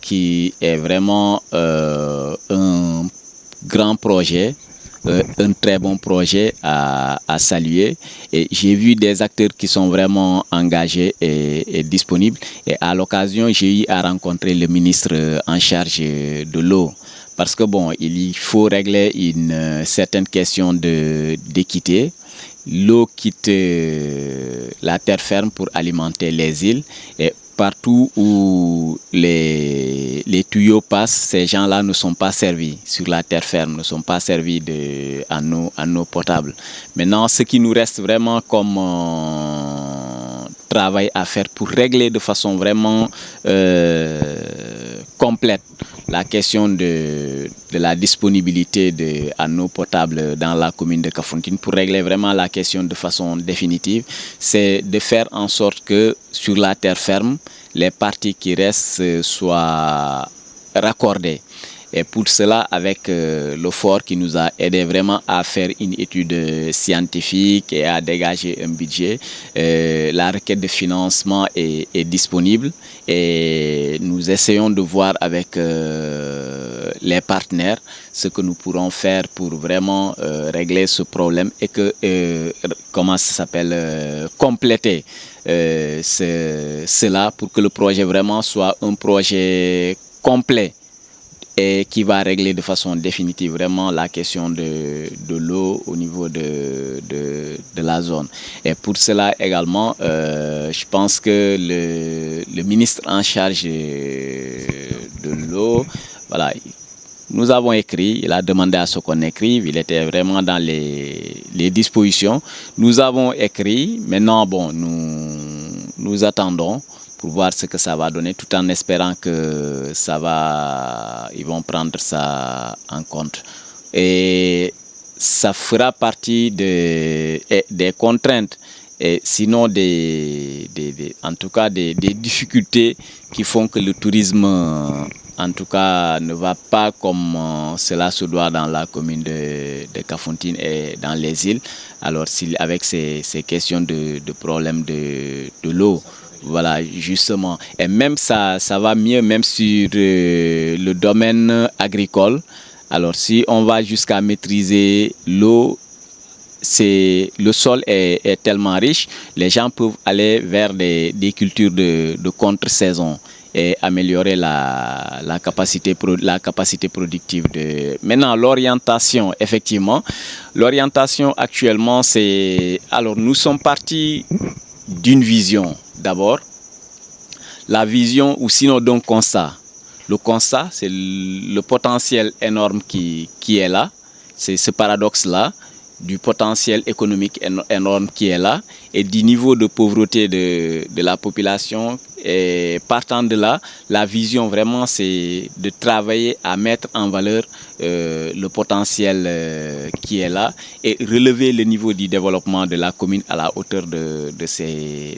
qui est vraiment un grand projet, un très bon projet à saluer. Et j'ai vu des acteurs qui sont vraiment engagés et disponibles. Et à l'occasion, j'ai eu à rencontrer le ministre en charge de l'eau. Parce que bon, il faut régler une certaine question d'équité. L'eau quitte la terre ferme pour alimenter les îles. Et partout où les tuyaux passent, ces gens-là ne sont pas servis sur la terre ferme, ne sont pas servis en eau potable. Maintenant, ce qui nous reste vraiment comme travail à faire pour régler de façon vraiment complète la question de la disponibilité en eau potable dans la commune de Kafountine, pour régler vraiment la question de façon définitive, c'est de faire en sorte que sur la terre ferme, les parties qui restent soient raccordées. Et pour cela, avec le FOR qui nous a aidé vraiment à faire une étude scientifique et à dégager un budget, la requête de financement est disponible et nous essayons de voir avec les partenaires ce que nous pourrons faire pour vraiment régler ce problème et que, compléter cela pour que le projet vraiment soit un projet complet et qui va régler de façon définitive vraiment la question de l'eau au niveau de la zone. Et pour cela également, je pense que le ministre en charge de l'eau, voilà, nous avons écrit, il a demandé à ce qu'on écrive, il était vraiment dans les dispositions. Nous avons écrit, maintenant bon, nous attendons pour voir ce que ça va donner, tout en espérant que ils vont prendre ça en compte. Et ça fera partie des contraintes, et sinon en tout cas des difficultés qui font que le tourisme en tout cas, ne va pas comme cela se doit dans la commune de Kafountine et dans les îles. Alors, avec ces questions de problèmes de l'eau, voilà, justement. Et même ça va mieux même sur le domaine agricole. Alors, si on va jusqu'à maîtriser l'eau, le sol est tellement riche, les gens peuvent aller vers des cultures de contre-saison et améliorer la capacité productive. Maintenant, l'orientation, effectivement, l'orientation actuellement, c'est... Alors, nous sommes partis d'une vision d'abord, la vision ou sinon d'un constat. Le constat, c'est le potentiel énorme qui est là, c'est ce paradoxe-là, du potentiel économique énorme qui est là et du niveau de pauvreté de la population. Et partant de là, la vision vraiment c'est de travailler à mettre en valeur le potentiel qui est là et relever le niveau du développement de la commune à la hauteur de ses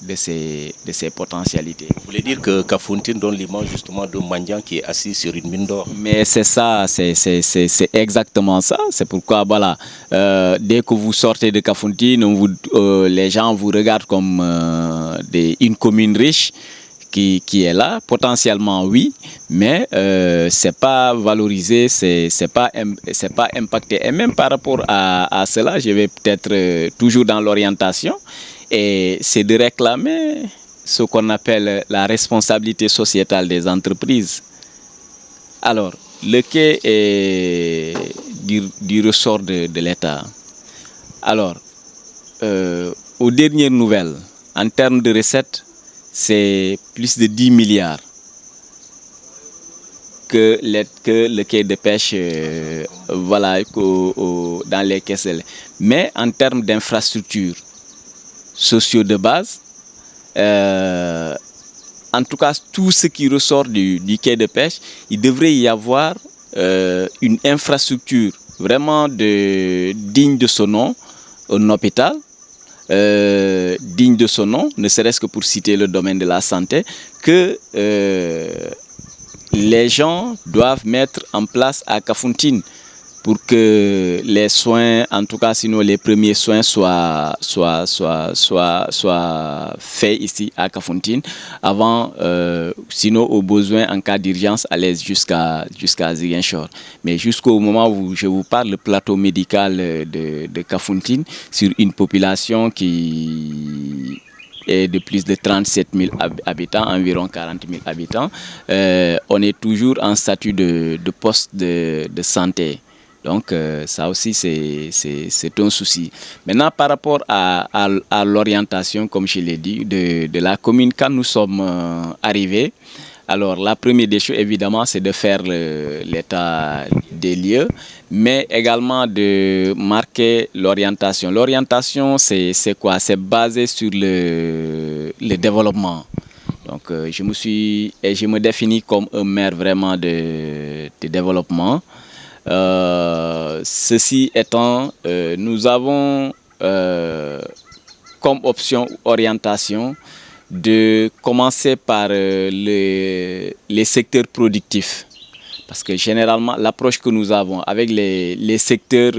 potentialités. Vous voulez dire que Kafountine donne l'image justement d'un mendiant qui est assis sur une mine d'or? Mais c'est ça, c'est exactement ça. C'est pourquoi voilà, dès que vous sortez de Kafountine, les gens vous regardent comme une commune riche qui est là, potentiellement oui, mais c'est pas valorisé, c'est pas impacté. Et même par rapport à cela, je vais peut-être toujours dans l'orientation, et c'est de réclamer ce qu'on appelle la responsabilité sociétale des entreprises. Alors, le quai est du ressort de l'État. Alors, aux dernières nouvelles, en termes de recettes, c'est plus de 10 milliards que le quai de pêche voilà, dans les caisses. Mais en termes d'infrastructures sociaux de base, en tout cas, tout ce qui ressort du quai de pêche, il devrait y avoir une infrastructure vraiment digne de son nom, un hôpital, digne de son nom, ne serait-ce que pour citer le domaine de la santé, que les gens doivent mettre en place à Kafountine pour que les soins, en tout cas sinon les premiers soins soient faits ici à Kafountine avant, sinon au besoin en cas d'urgence aller jusqu'à Ziguinchor. Mais jusqu'au moment où je vous parle, le plateau médical de Kafountine sur une population qui est de plus de 37 000 habitants, environ 40 000 habitants, on est toujours en statut de poste de santé. Donc ça aussi c'est un souci. Maintenant par rapport à l'orientation, comme je l'ai dit, de la commune, quand nous sommes arrivés, alors la première des choses évidemment c'est de faire l'état des lieux, mais également de marquer l'orientation. L'orientation c'est quoi? C'est basé sur le développement. Donc je me définis comme un maire vraiment de développement. Ceci étant, nous avons comme option orientation de commencer par les secteurs productifs. Parce que généralement, l'approche que nous avons avec les secteurs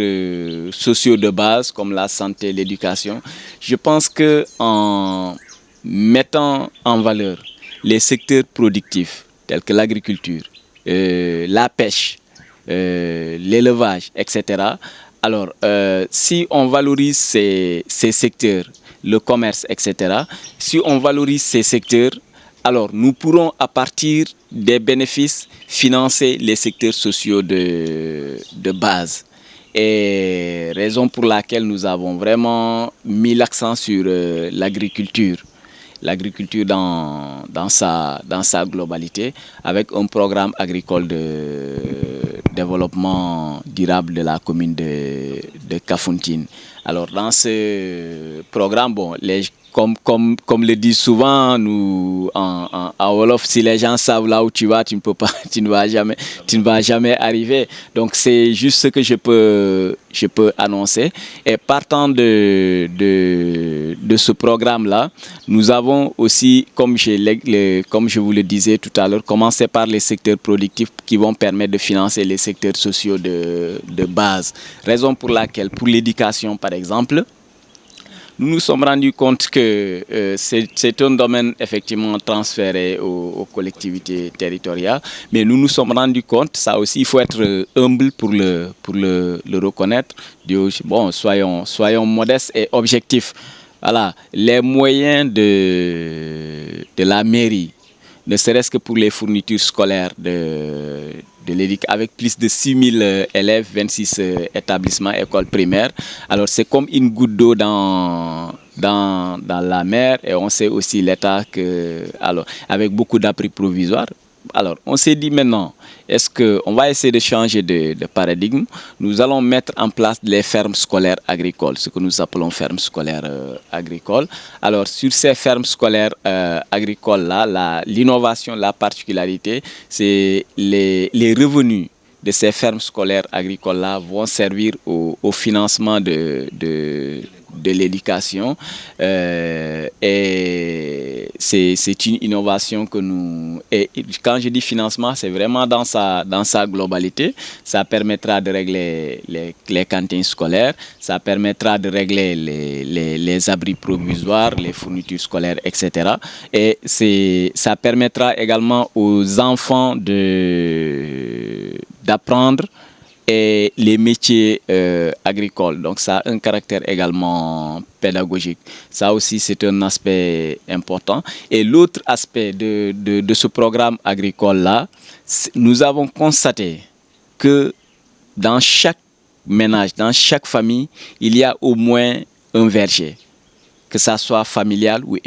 sociaux de base, comme la santé, l'éducation, je pense qu'en mettant en valeur les secteurs productifs, tels que l'agriculture, la pêche, l'élevage, etc. Alors, si on valorise ces secteurs, le commerce, etc., si on valorise ces secteurs, alors nous pourrons à partir des bénéfices financer les secteurs sociaux de base. Et raison pour laquelle nous avons vraiment mis l'accent sur l'agriculture. L'agriculture dans sa globalité, avec un programme agricole de développement durable de la commune de Kafountine. Alors dans ce programme, bon, comme le dit souvent, nous, en Wolof, si les gens savent là où tu vas, tu ne vas jamais arriver. Donc, c'est juste ce que je peux annoncer. Et partant de ce programme-là, nous avons aussi, comme je vous le disais tout à l'heure, commencé par les secteurs productifs qui vont permettre de financer les secteurs sociaux de base. Raison pour laquelle, pour l'éducation, par exemple, nous nous sommes rendus compte que c'est un domaine effectivement transféré aux collectivités territoriales, mais nous nous sommes rendus compte, ça aussi il faut être humble pour le reconnaître. Bon, soyons modestes et objectifs. Voilà, les moyens de la mairie, ne serait-ce que pour les fournitures scolaires de avec plus de 6000 élèves, 26 établissements, écoles primaires. Alors c'est comme une goutte d'eau dans la mer, et on sait aussi l'État que, alors, avec beaucoup d'abris provisoires. Alors on s'est dit maintenant, est-ce qu'on va essayer de changer de paradigme? Nous allons mettre en place les fermes scolaires agricoles, ce que nous appelons fermes scolaires agricoles. Alors sur ces fermes scolaires agricoles-là, l'innovation, la particularité, c'est les revenus de ces fermes scolaires agricoles-là vont servir au financement de l'éducation. Et c'est une innovation que nous... Et quand je dis financement, c'est vraiment dans sa globalité. Ça permettra de régler les cantines scolaires, ça permettra de régler les abris provisoires, les fournitures scolaires, etc. Et ça permettra également aux enfants d'apprendre et les métiers agricoles. Donc ça a un caractère également pédagogique. Ça aussi, c'est un aspect important. Et l'autre aspect de ce programme agricole-là, nous avons constaté que dans chaque ménage, dans chaque famille, il y a au moins un verger, que ça soit familial ou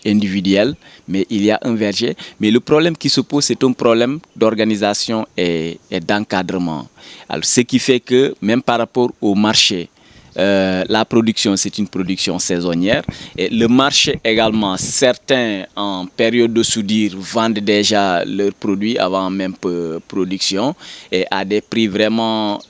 individuel, mais il y a un verger. Mais le problème qui se pose, c'est un problème d'organisation et d'encadrement. Alors, ce qui fait que, même par rapport au marché, la production, c'est une production saisonnière. Et le marché également, certains en période de soudure vendent déjà leurs produits avant même production et à des prix vraiment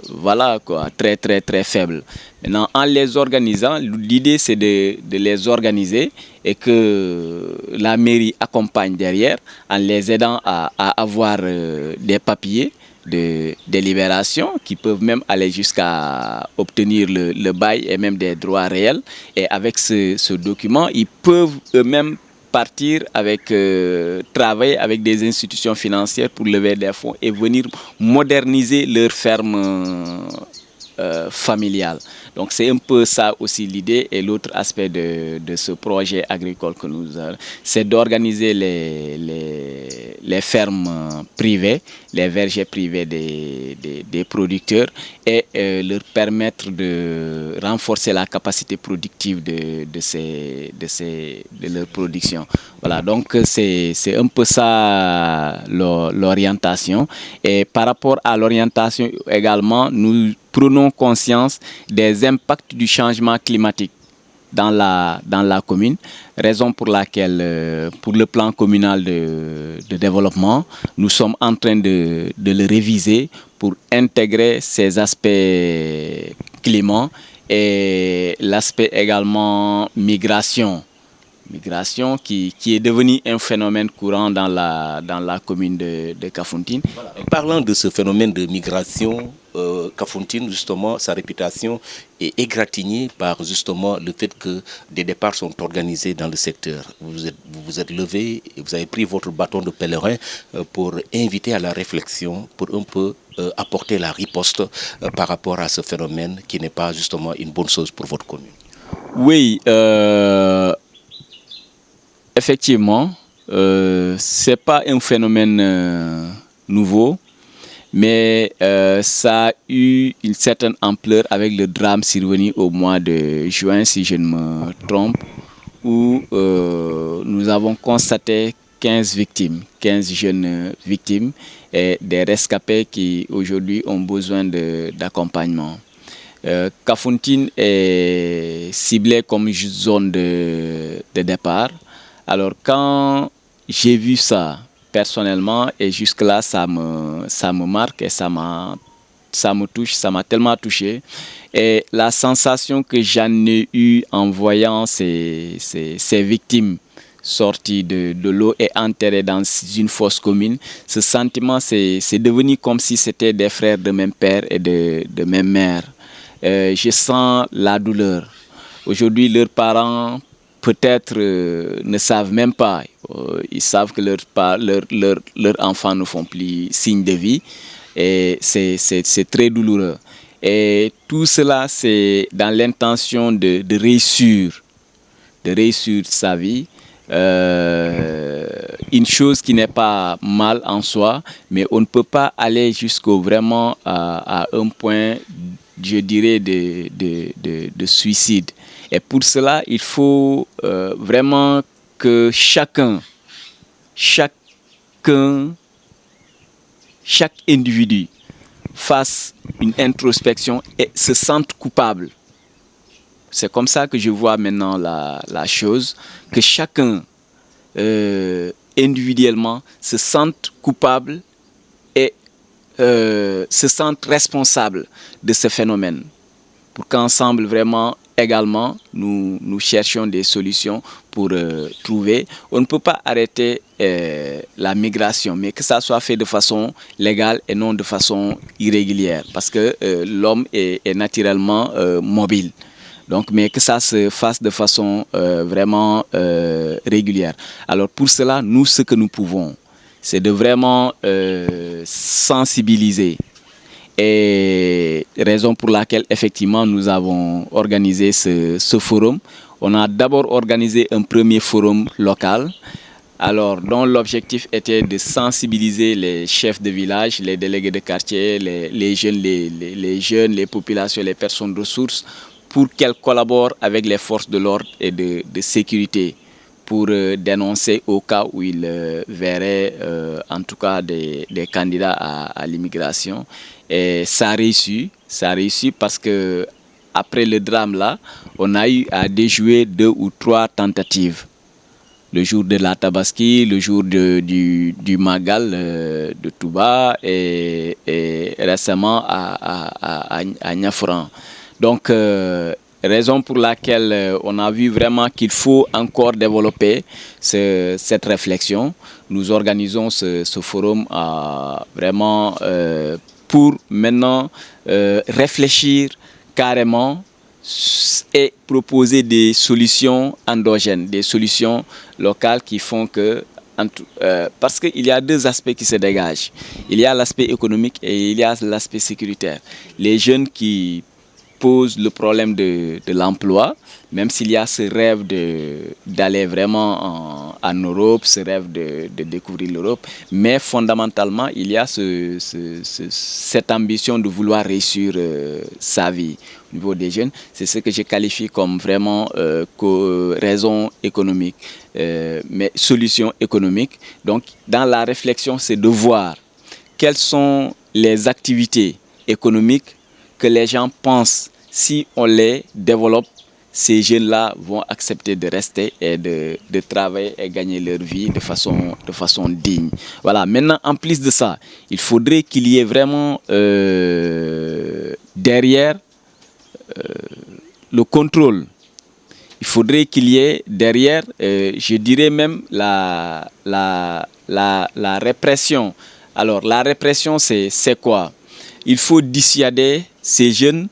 voilà, quoi, très très très faibles. Maintenant, en les organisant, l'idée c'est de les organiser et que la mairie accompagne derrière en les aidant à avoir des papiers de délibération qui peuvent même aller jusqu'à obtenir le bail et même des droits réels. Et avec ce document, ils peuvent eux-mêmes partir avec, travailler avec des institutions financières pour lever des fonds et venir moderniser leur ferme familiale. Donc c'est un peu ça aussi l'idée. Et l'autre aspect de ce projet agricole que nous avons, c'est d'organiser les fermes privées, les vergers privés des producteurs et leur permettre de renforcer la capacité productive de leur production. Voilà, donc c'est un peu ça l'orientation. Et par rapport à l'orientation également, nous prenons conscience des impacts du changement climatique dans la commune, raison pour laquelle, pour le plan communal de développement, nous sommes en train de le réviser pour intégrer ces aspects climat et l'aspect également migration qui est devenu un phénomène courant dans la commune de Kafountine. Voilà. Parlant de ce phénomène de migration, Kafountine, justement, sa réputation est égratignée par justement le fait que des départs sont organisés dans le secteur. Vous vous êtes levé et vous avez pris votre bâton de pèlerin pour inviter à la réflexion, pour un peu apporter la riposte par rapport à ce phénomène qui n'est pas justement une bonne chose pour votre commune. Oui, effectivement, ce n'est pas un phénomène nouveau, mais ça a eu une certaine ampleur avec le drame survenu au mois de juin, si je ne me trompe, où nous avons constaté 15 victimes, 15 jeunes victimes et des rescapés qui aujourd'hui ont besoin d'accompagnement. Kafountine est ciblée comme zone de départ. Alors quand j'ai vu ça personnellement, et jusque-là ça me marque et ça me touche, ça m'a tellement touché. Et la sensation que j'en ai eue en voyant ces victimes sorties de l'eau et enterrées dans une fosse commune, ce sentiment c'est devenu comme si c'était des frères de même père et de même mère. Je sens la douleur. Aujourd'hui, leurs parents peut-être ne savent même pas. Ils savent que leurs enfants ne font plus signe de vie. Et c'est très douloureux. Et tout cela, c'est dans l'intention de réussir sa vie. Une chose qui n'est pas mal en soi, mais on ne peut pas aller jusqu'au vraiment à un point, je dirais, de suicide. Et pour cela, il faut vraiment que chaque individu fasse une introspection et se sente coupable. C'est comme ça que je vois maintenant la chose, que chacun individuellement se sente coupable et se sente responsable de ce phénomène, pour qu'ensemble vraiment également nous cherchions des solutions pour trouver. On ne peut pas arrêter la migration, mais que ça soit fait de façon légale et non de façon irrégulière, parce que l'homme est naturellement mobile. Donc, mais que ça se fasse de façon vraiment régulière. Alors pour cela, nous, ce que nous pouvons, c'est de vraiment sensibiliser. Et raison pour laquelle, effectivement, nous avons organisé ce forum. On a d'abord organisé un premier forum local, alors dont l'objectif était de sensibiliser les chefs de village, les délégués de quartier, les jeunes, les populations, les personnes ressources, pour qu'elles collaborent avec les forces de l'ordre et de sécurité, pour dénoncer au cas où ils verraient en tout cas des candidats à l'immigration. Et ça a réussi parce que après le drame là, on a eu à déjouer 2 ou 3 tentatives. Le jour de la Tabaski, le jour du Magal de Touba et récemment à Niafran. Donc, raison pour laquelle on a vu vraiment qu'il faut encore développer cette réflexion. Nous organisons ce forum vraiment pour maintenant réfléchir carrément et proposer des solutions endogènes, des solutions locales qui font que... parce qu'il y a 2 aspects qui se dégagent. Il y a l'aspect économique et il y a l'aspect sécuritaire. Les jeunes qui pose le problème de l'emploi, même s'il y a ce rêve d'aller vraiment en Europe, ce rêve de découvrir l'Europe, mais fondamentalement, il y a cette ambition de vouloir réussir sa vie au niveau des jeunes. C'est ce que je qualifie comme vraiment raison économique, mais solution économique. Donc, dans la réflexion, c'est de voir quelles sont les activités économiques que les gens pensent, si on les développe, ces jeunes-là vont accepter de rester et de travailler et gagner leur vie de façon digne. Voilà. Maintenant, en plus de ça, il faudrait qu'il y ait vraiment derrière le contrôle. Il faudrait qu'il y ait derrière, je dirais même la répression. Alors, la répression, c'est quoi? Il faut dissuader ces jeunes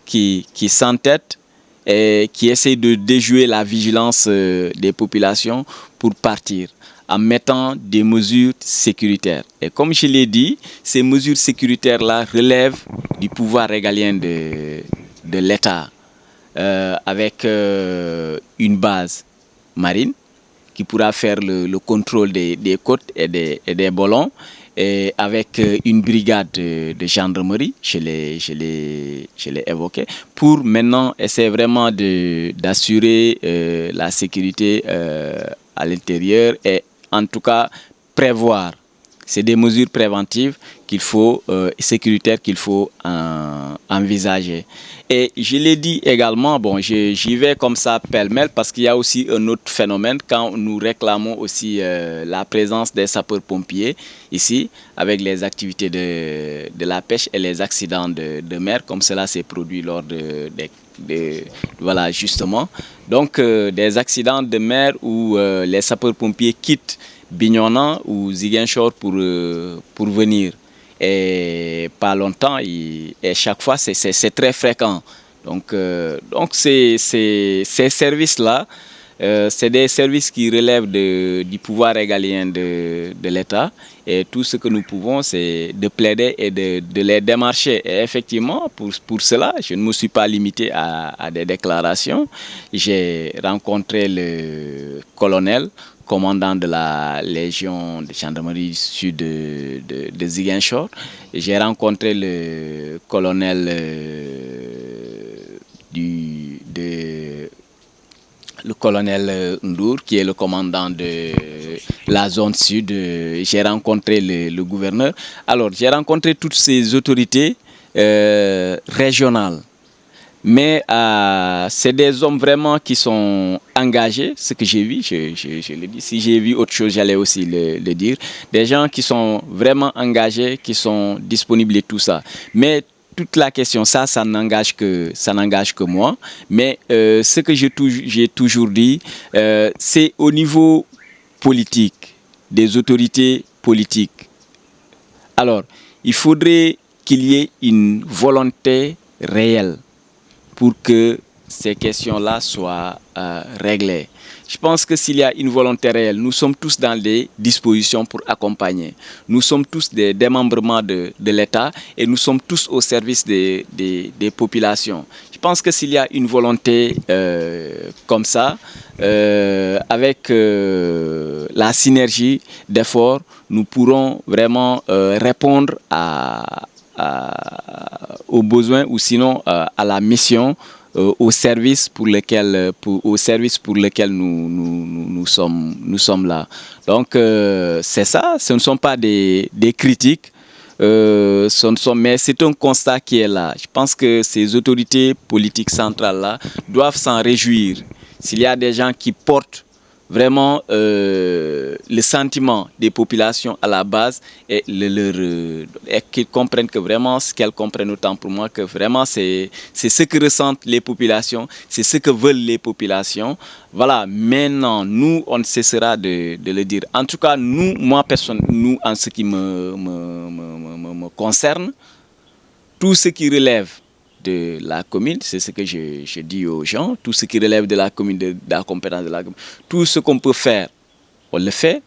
qui s'entêtent et qui essaient de déjouer la vigilance des populations pour partir en mettant des mesures sécuritaires. Et comme je l'ai dit, ces mesures sécuritaires-là relèvent du pouvoir régalien de l'État avec une base marine qui pourra faire le contrôle des côtes et des ballons, et avec une brigade de gendarmerie, je l'ai évoqué, pour maintenant essayer vraiment d'assurer la sécurité à l'intérieur et en tout cas prévoir C'est des mesures préventives sécuritaires qu'il faut envisager. Et je l'ai dit également, bon, j'y vais comme ça pêle-mêle parce qu'il y a aussi un autre phénomène quand nous réclamons aussi la présence des sapeurs-pompiers ici avec les activités de la pêche et les accidents de mer comme cela s'est produit lors voilà justement. Donc des accidents de mer où les sapeurs-pompiers quittent Bignona ou Ziguinchor pour venir. Et pas longtemps, et chaque fois, c'est très fréquent. Donc ces services-là, c'est des services qui relèvent du pouvoir régalien de l'État. Et tout ce que nous pouvons, c'est de plaider et de les démarcher. Et effectivement, pour cela, je ne me suis pas limité à des déclarations. J'ai rencontré le colonel, commandant de la Légion de gendarmerie sud de Ziguinchor. J'ai rencontré le colonel le colonel Ndour, qui est le commandant de la zone sud. J'ai rencontré le gouverneur. Alors, j'ai rencontré toutes ces autorités régionales. Mais c'est des hommes vraiment qui sont engagés, ce que j'ai vu, je le dis. Si j'ai vu autre chose, j'allais aussi le dire. Des gens qui sont vraiment engagés, qui sont disponibles et tout ça. Mais toute la question, ça n'engage que moi. Mais ce que j'ai toujours dit, c'est au niveau politique, des autorités politiques. Alors, il faudrait qu'il y ait une volonté réelle pour que ces questions-là soient réglées. Je pense que s'il y a une volonté réelle, nous sommes tous dans des dispositions pour accompagner. Nous sommes tous des démembrements de l'État et nous sommes tous au service des populations. Je pense que s'il y a une volonté comme ça, avec la synergie d'efforts, nous pourrons vraiment répondre aux besoins ou sinon à la mission, au service pour lequel nous sommes là. Donc c'est ça, ce ne sont pas des critiques, mais c'est un constat qui est là. Je pense que ces autorités politiques centrales-là doivent s'en réjouir. S'il y a des gens qui portent vraiment le sentiment des populations à la base et qu'ils comprennent que vraiment, qu'elles comprennent autant pour moi que vraiment c'est ce que ressentent les populations, c'est ce que veulent les populations. Voilà, maintenant, nous, on ne cessera de le dire. En tout cas, moi, en ce qui me concerne, tout ce qui relève de la commune, c'est ce que je dis aux gens, tout ce qui relève de la commune, de la compétence de la commune, tout ce qu'on peut faire, on le fait.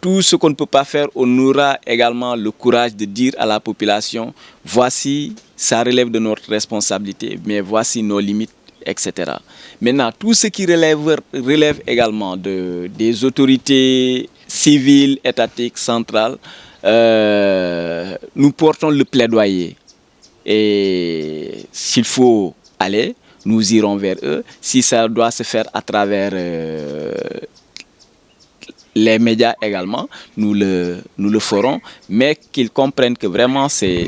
Tout ce qu'on ne peut pas faire, on aura également le courage de dire à la population, voici, ça relève de notre responsabilité, mais voici nos limites, etc. Maintenant, tout ce qui relève également des autorités civiles, étatiques, centrales, nous portons le plaidoyer. Et s'il faut aller, nous irons vers eux. Si ça doit se faire à travers les médias également, nous le ferons, mais qu'ils comprennent que vraiment c'est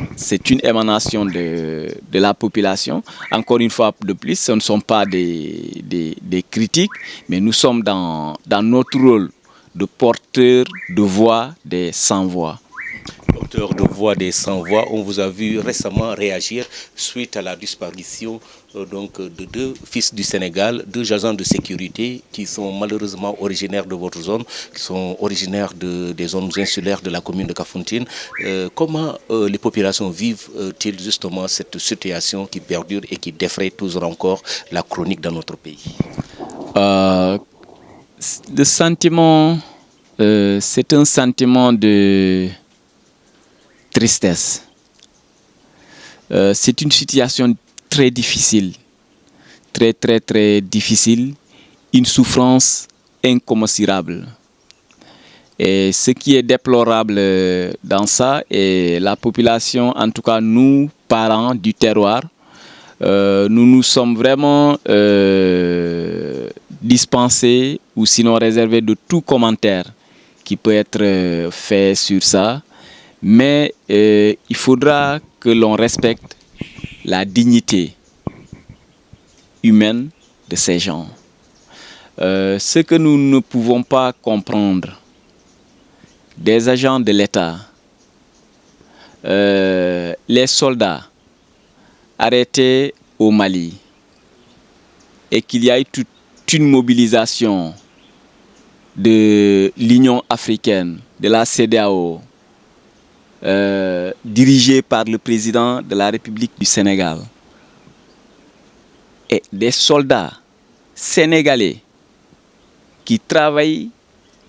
une émanation de la population. Encore une fois de plus, ce ne sont pas des critiques, mais nous sommes dans notre rôle de porteur de voix des sans-voix. Porteur de voix des sans-voix, on vous a vu récemment réagir suite à la disparition de deux fils du Sénégal, deux agents de sécurité qui sont malheureusement originaires de votre zone, qui sont originaires des zones insulaires de la commune de Kafountine. Comment les populations vivent-ils justement cette situation qui perdure et qui défraie toujours encore la chronique dans notre pays? Le sentiment, c'est un sentiment de tristesse. C'est une situation très difficile, très très très difficile, une souffrance incommensurable. Et ce qui est déplorable dans ça, et la population, en tout cas nous, parents du terroir, nous sommes vraiment dispensés ou sinon réservés de tout commentaire qui peut être fait sur ça, mais il faudra que l'on respecte la dignité humaine de ces gens. Ce que nous ne pouvons pas comprendre des agents de l'État, les soldats arrêtés au Mali et qu'il y ait toute une mobilisation de l'Union africaine, de la CEDEAO, dirigée par le président de la République du Sénégal, et des soldats sénégalais qui travaillent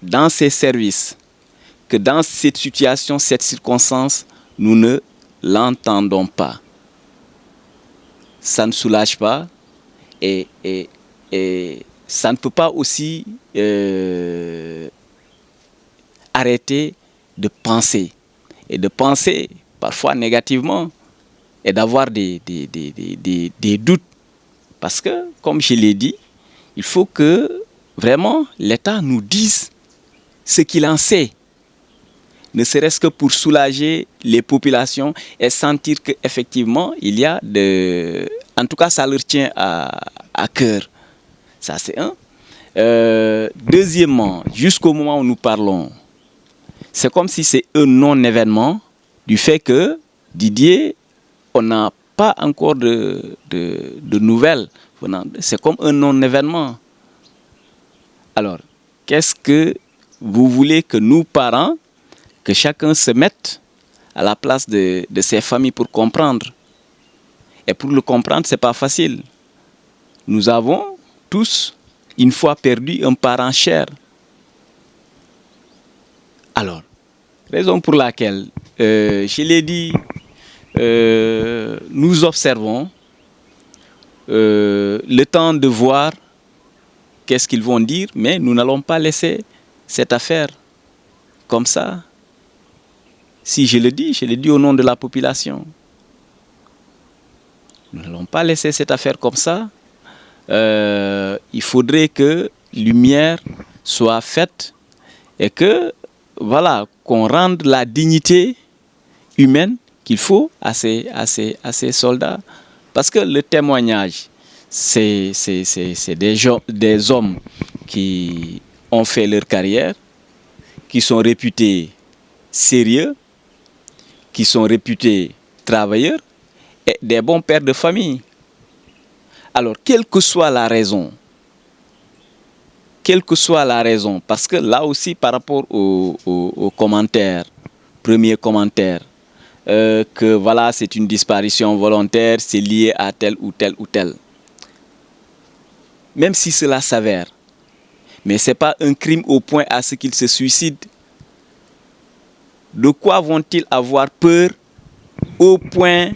dans ces services, que dans cette situation, cette circonstance, nous ne l'entendons pas. Ça ne soulage pas et ça ne peut pas aussi arrêter de penser. Et de penser parfois négativement et d'avoir des doutes. Parce que, comme je l'ai dit, il faut que vraiment l'État nous dise ce qu'il en sait. Ne serait-ce que pour soulager les populations et sentir qu'effectivement, il y a de... En tout cas, ça leur tient à cœur. Ça, c'est un. Deuxièmement, jusqu'au moment où nous parlons, c'est comme si c'est un non-événement du fait que Didier, on n'a pas encore de nouvelles. C'est comme un non-événement. Alors, qu'est-ce que vous voulez que nous, parents, que chacun se mette à la place de ses familles pour comprendre? Et pour le comprendre, ce n'est pas facile. Nous avons tous, une fois perdu, un parent cher. Alors, raison pour laquelle, je l'ai dit, nous observons le temps de voir qu'est-ce qu'ils vont dire, mais nous n'allons pas laisser cette affaire comme ça. Si je le dis au nom de la population. Nous n'allons pas laisser cette affaire comme ça. Il faudrait que lumière soit faite et que, voilà, qu'on rende la dignité humaine qu'il faut à ces soldats. Parce que le témoignage, c'est des hommes qui ont fait leur carrière, qui sont réputés sérieux, qui sont réputés travailleurs et des bons pères de famille. Alors, quelle que soit la raison, parce que là aussi par rapport aux commentaires, premier commentaire, que voilà, c'est une disparition volontaire, c'est lié à tel ou tel ou tel. Même si cela s'avère, mais ce n'est pas un crime au point à ce qu'ils se suicident. De quoi vont-ils avoir peur au point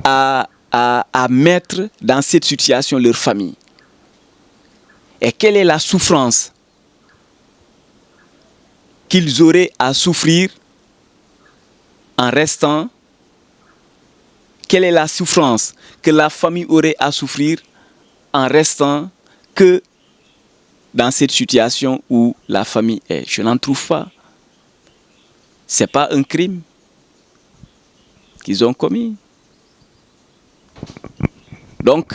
à mettre dans cette situation leur famille? Et quelle est la souffrance qu'ils auraient à souffrir en restant? Quelle est la souffrance que la famille aurait à souffrir en restant que dans cette situation où la famille est? Je n'en trouve pas. Ce n'est pas un crime qu'ils ont commis. Donc,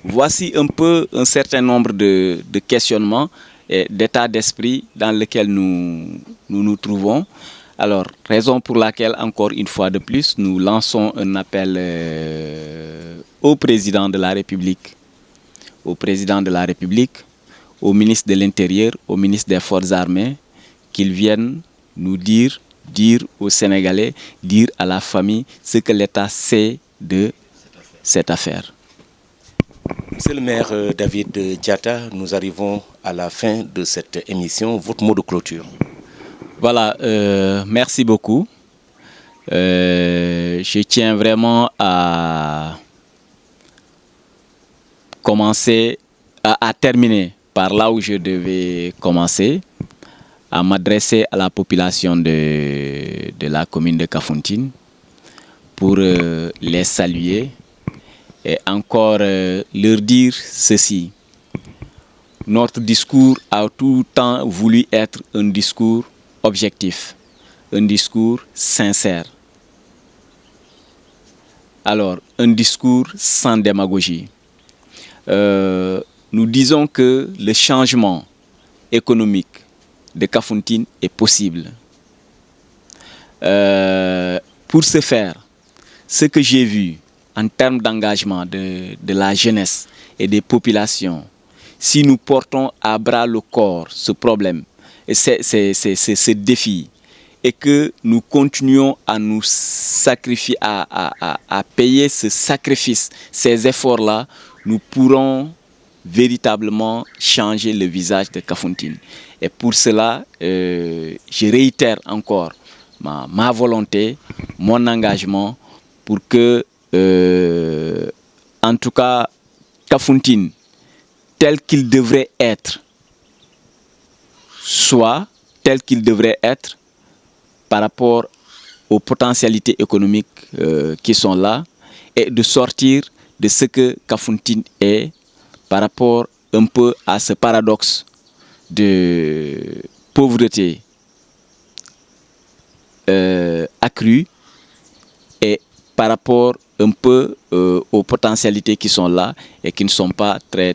voici un peu un certain nombre de questionnements et d'états d'esprit dans lesquels nous trouvons. Alors, raison pour laquelle, encore une fois de plus, nous lançons un appel au président de la République, au ministre de l'Intérieur, au ministre des Forces armées, qu'ils viennent nous dire aux Sénégalais, dire à la famille ce que l'État sait de cette affaire. Monsieur le maire David Diatta, nous arrivons à la fin de cette émission. Votre mot de clôture. Voilà, merci beaucoup. Je tiens vraiment à terminer par là où je devais commencer, à m'adresser à la population de la commune de Kafountine pour les saluer et encore leur dire ceci. notre discours a tout le temps voulu être un discours objectif, un discours sincère. Alors, un discours sans démagogie. Nous disons que le changement économique de Kafountine est possible. Pour ce faire, ce que j'ai vu en termes d'engagement de la jeunesse et des populations, si nous portons à bras le corps ce problème, ce défi, et que nous continuons à nous sacrifier, à payer ce sacrifice, ces efforts-là, nous pourrons véritablement changer le visage de Kafountine. Et pour cela, je réitère encore ma volonté, mon engagement pour que, en tout cas, Kafountine, tel qu'il devrait être, soit tel qu'il devrait être par rapport aux potentialités économiques qui sont là, et de sortir de ce que Kafountine est par rapport un peu à ce paradoxe de pauvreté accrue et par rapport un peu aux potentialités qui sont là et qui ne sont pas très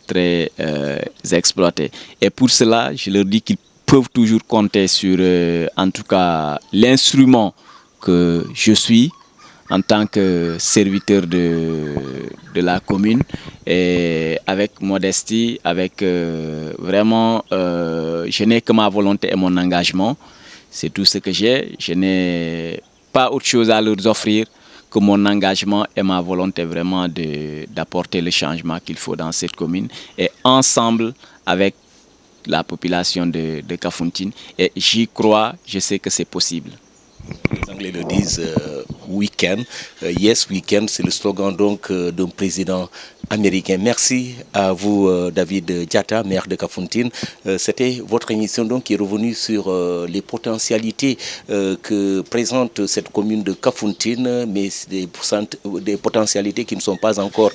exploitées. Et pour cela, je leur dis qu'ils peuvent toujours compter sur, en tout cas, l'instrument que je suis en tant que serviteur de la commune, et avec modestie, avec vraiment, je n'ai que ma volonté et mon engagement. C'est tout ce que j'ai. Je n'ai pas autre chose à leur offrir que mon engagement et ma volonté vraiment d'apporter le changement qu'il faut dans cette commune. Et ensemble avec la population de Kafountine. Et j'y crois, je sais que c'est possible. Les Anglais le disent we can. Yes, we can, c'est le slogan donc d'un président américain. Merci à vous, David Diatta, maire de Kafountine. C'était votre émission donc qui est revenue sur les potentialités que présente cette commune de Kafountine, mais des potentialités qui ne sont pas encore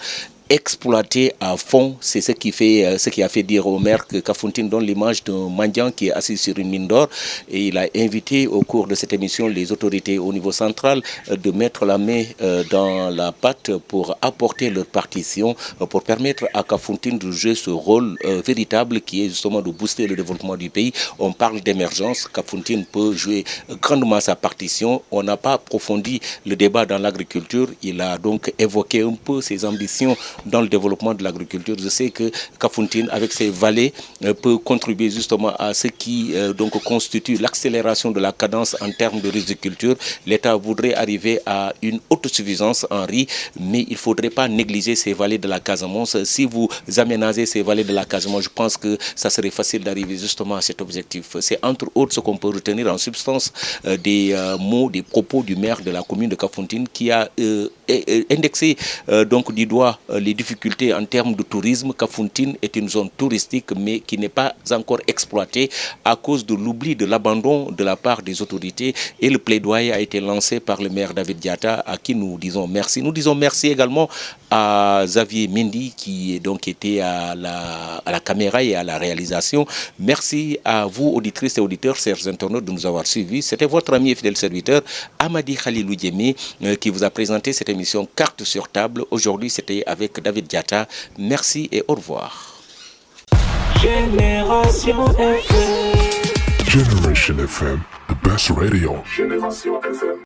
exploité à fond. C'est ce qui a fait dire au maire que Kafountine donne l'image d'un mendiant qui est assis sur une mine d'or, et il a invité au cours de cette émission les autorités au niveau central de mettre la main dans la pâte pour apporter leur partition pour permettre à Kafountine de jouer ce rôle véritable qui est justement de booster le développement du pays. On parle d'émergence, Kafountine peut jouer grandement sa partition. On n'a pas approfondi le débat dans l'agriculture, il a donc évoqué un peu ses ambitions dans le développement de l'agriculture. Je sais que Kafountine, avec ses vallées, peut contribuer justement à ce qui donc constitue l'accélération de la cadence en termes de riziculture. L'État voudrait arriver à une autosuffisance en riz, mais il ne faudrait pas négliger ces vallées de la Casamance. Si vous aménagez ces vallées de la Casamance, je pense que ça serait facile d'arriver justement à cet objectif. C'est entre autres ce qu'on peut retenir en substance des mots, des propos du maire de la commune de Kafountine qui a indexé donc du doigt les difficultés en termes de tourisme. Kafountine est une zone touristique mais qui n'est pas encore exploitée à cause de l'oubli, de l'abandon de la part des autorités, et le plaidoyer a été lancé par le maire David Diatta à qui nous disons merci. Nous disons merci également à Xavier Mendy qui donc était à la caméra et à la réalisation. Merci à vous auditrices et auditeurs, chers internautes, de nous avoir suivis. C'était votre ami et fidèle serviteur Amadi Khalilou Diémé qui vous a présenté cette émission Carte sur table. Aujourd'hui c'était avec David Diatta. Merci et au revoir. Génération FM. Generation FM, the best radio. Génération FM.